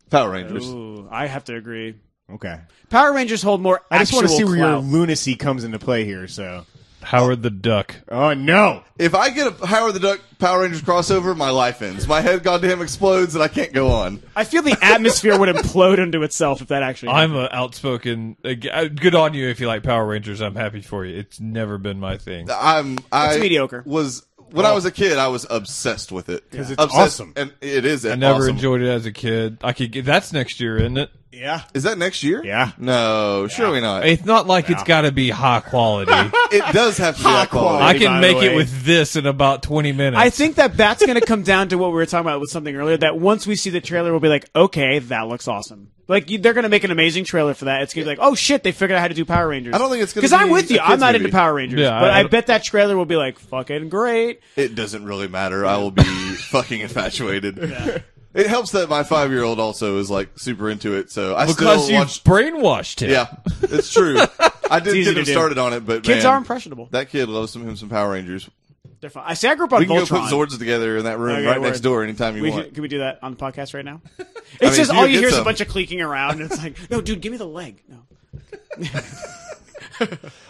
Power Rangers. Ooh, I have to agree. Okay. Power Rangers hold more I just want to see where your clout. lunacy comes into play here. So. Howard the Duck. Oh no. If I get a Howard the Duck Power Rangers crossover, my life ends. My head goddamn explodes and I can't go on. I feel the atmosphere would implode into itself if that actually happened. I'm an outspoken. Good on you if you like Power Rangers. I'm happy for you. It's never been my thing. It's mediocre. When I was a kid, I was obsessed with it. Because it's Obsessed, awesome. and it is. I never awesome. enjoyed it as a kid. I could get that's next year, isn't it? Yeah. Is that next year? Yeah. No, surely not. It's not like it's got to be high quality. It does have to be that quality. I by can the make it way. with this in about 20 minutes. I think that's going to come down to what we were talking about with something earlier, that once we see the trailer, we'll be like, okay, that looks awesome. Like, they're going to make an amazing trailer for that. It's going to be like, oh shit, they figured out how to do Power Rangers. I don't think it's gonna Because I'm be with you. a I'm kids not movie. into Power Rangers. Yeah, but I I don't- bet that trailer will be like, fucking great. It doesn't really matter. I will be fucking infatuated. It helps that my 5-year-old also is like super into it, so I because still you watch. brainwashed him. Yeah, it's true. I did easy get to him do. started on it, but Kids man, are impressionable. that kid loves some Power Rangers. They're fun. I say I grew up on We can Voltron. go put Zords together in that room Okay, right word. next door anytime you We want. can we do that on the podcast right now? It's mean, just if all you you get hear is a some. bunch of clicking around. And it's like, no, dude, give me the leg. No.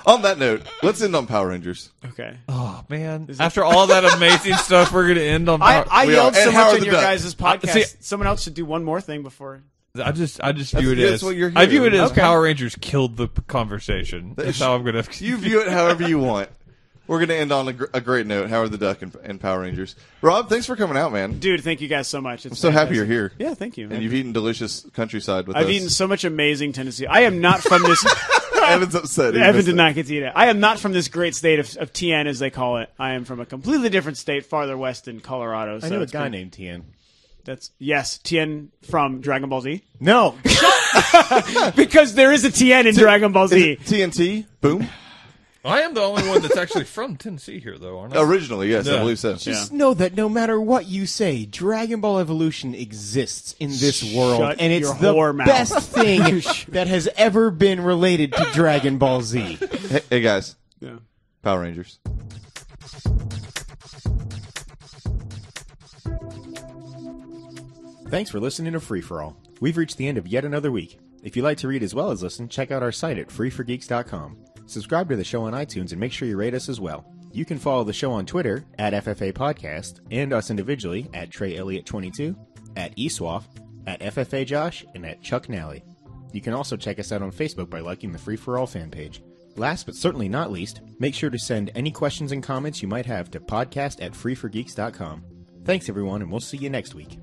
On that note, let's end on Power Rangers. Okay. Okay. Oh man! After all that amazing stuff, we're gonna end on. I We yelled are. so And Howard much in the your Duck. guys' podcast. See- Someone else should do one more thing before. I just view it that's as what you're I view it hearing. as Okay. Power Rangers killed the conversation. That's how I'm gonna. You view it however you want. We're going to end on a great note. Howard the Duck and Power Rangers. Rob, thanks for coming out, man. Dude, thank you guys so much. It's I'm so happy you're fantastic. here. Yeah, thank you. And you've eaten delicious countryside with us. I've eaten so much amazing Tennessee. I am not from this. Evan's upset. He Evan missed did it. not get to eat it. I am not from this great state of TN, as they call it. I am from a completely different state, farther west in Colorado. I So knew a it's guy been- named Tien. That's yes, Tien from Dragon Ball Z. No. Because there is a Tien in Dragon Ball Is Z. it TNT? Boom. I am the only one that's actually from Tennessee here, though, aren't I? Originally, yes, I Yeah. believe so. Just know that no matter what you say, Dragon Ball Evolution exists in this world, Shut and it's your the whore mouth. best thing that has ever been related to Dragon Ball Z. Hey, guys. Yeah. Power Rangers. Thanks for listening to Free For All. We've reached the end of yet another week. If you like to read as well as listen, check out our site at freeforgeeks.com. Subscribe to the show on iTunes and make sure you rate us as well. You can follow the show on Twitter at FFA Podcast and us individually at Trey Elliott 22, at eSwaf, at FFA Josh, and at Chuck Nally. You can also check us out on Facebook by liking the Free For All fan page. Last but certainly not least, make sure to send any questions and comments you might have to podcast@freeforgeeks.com. Thanks everyone, and we'll see you next week.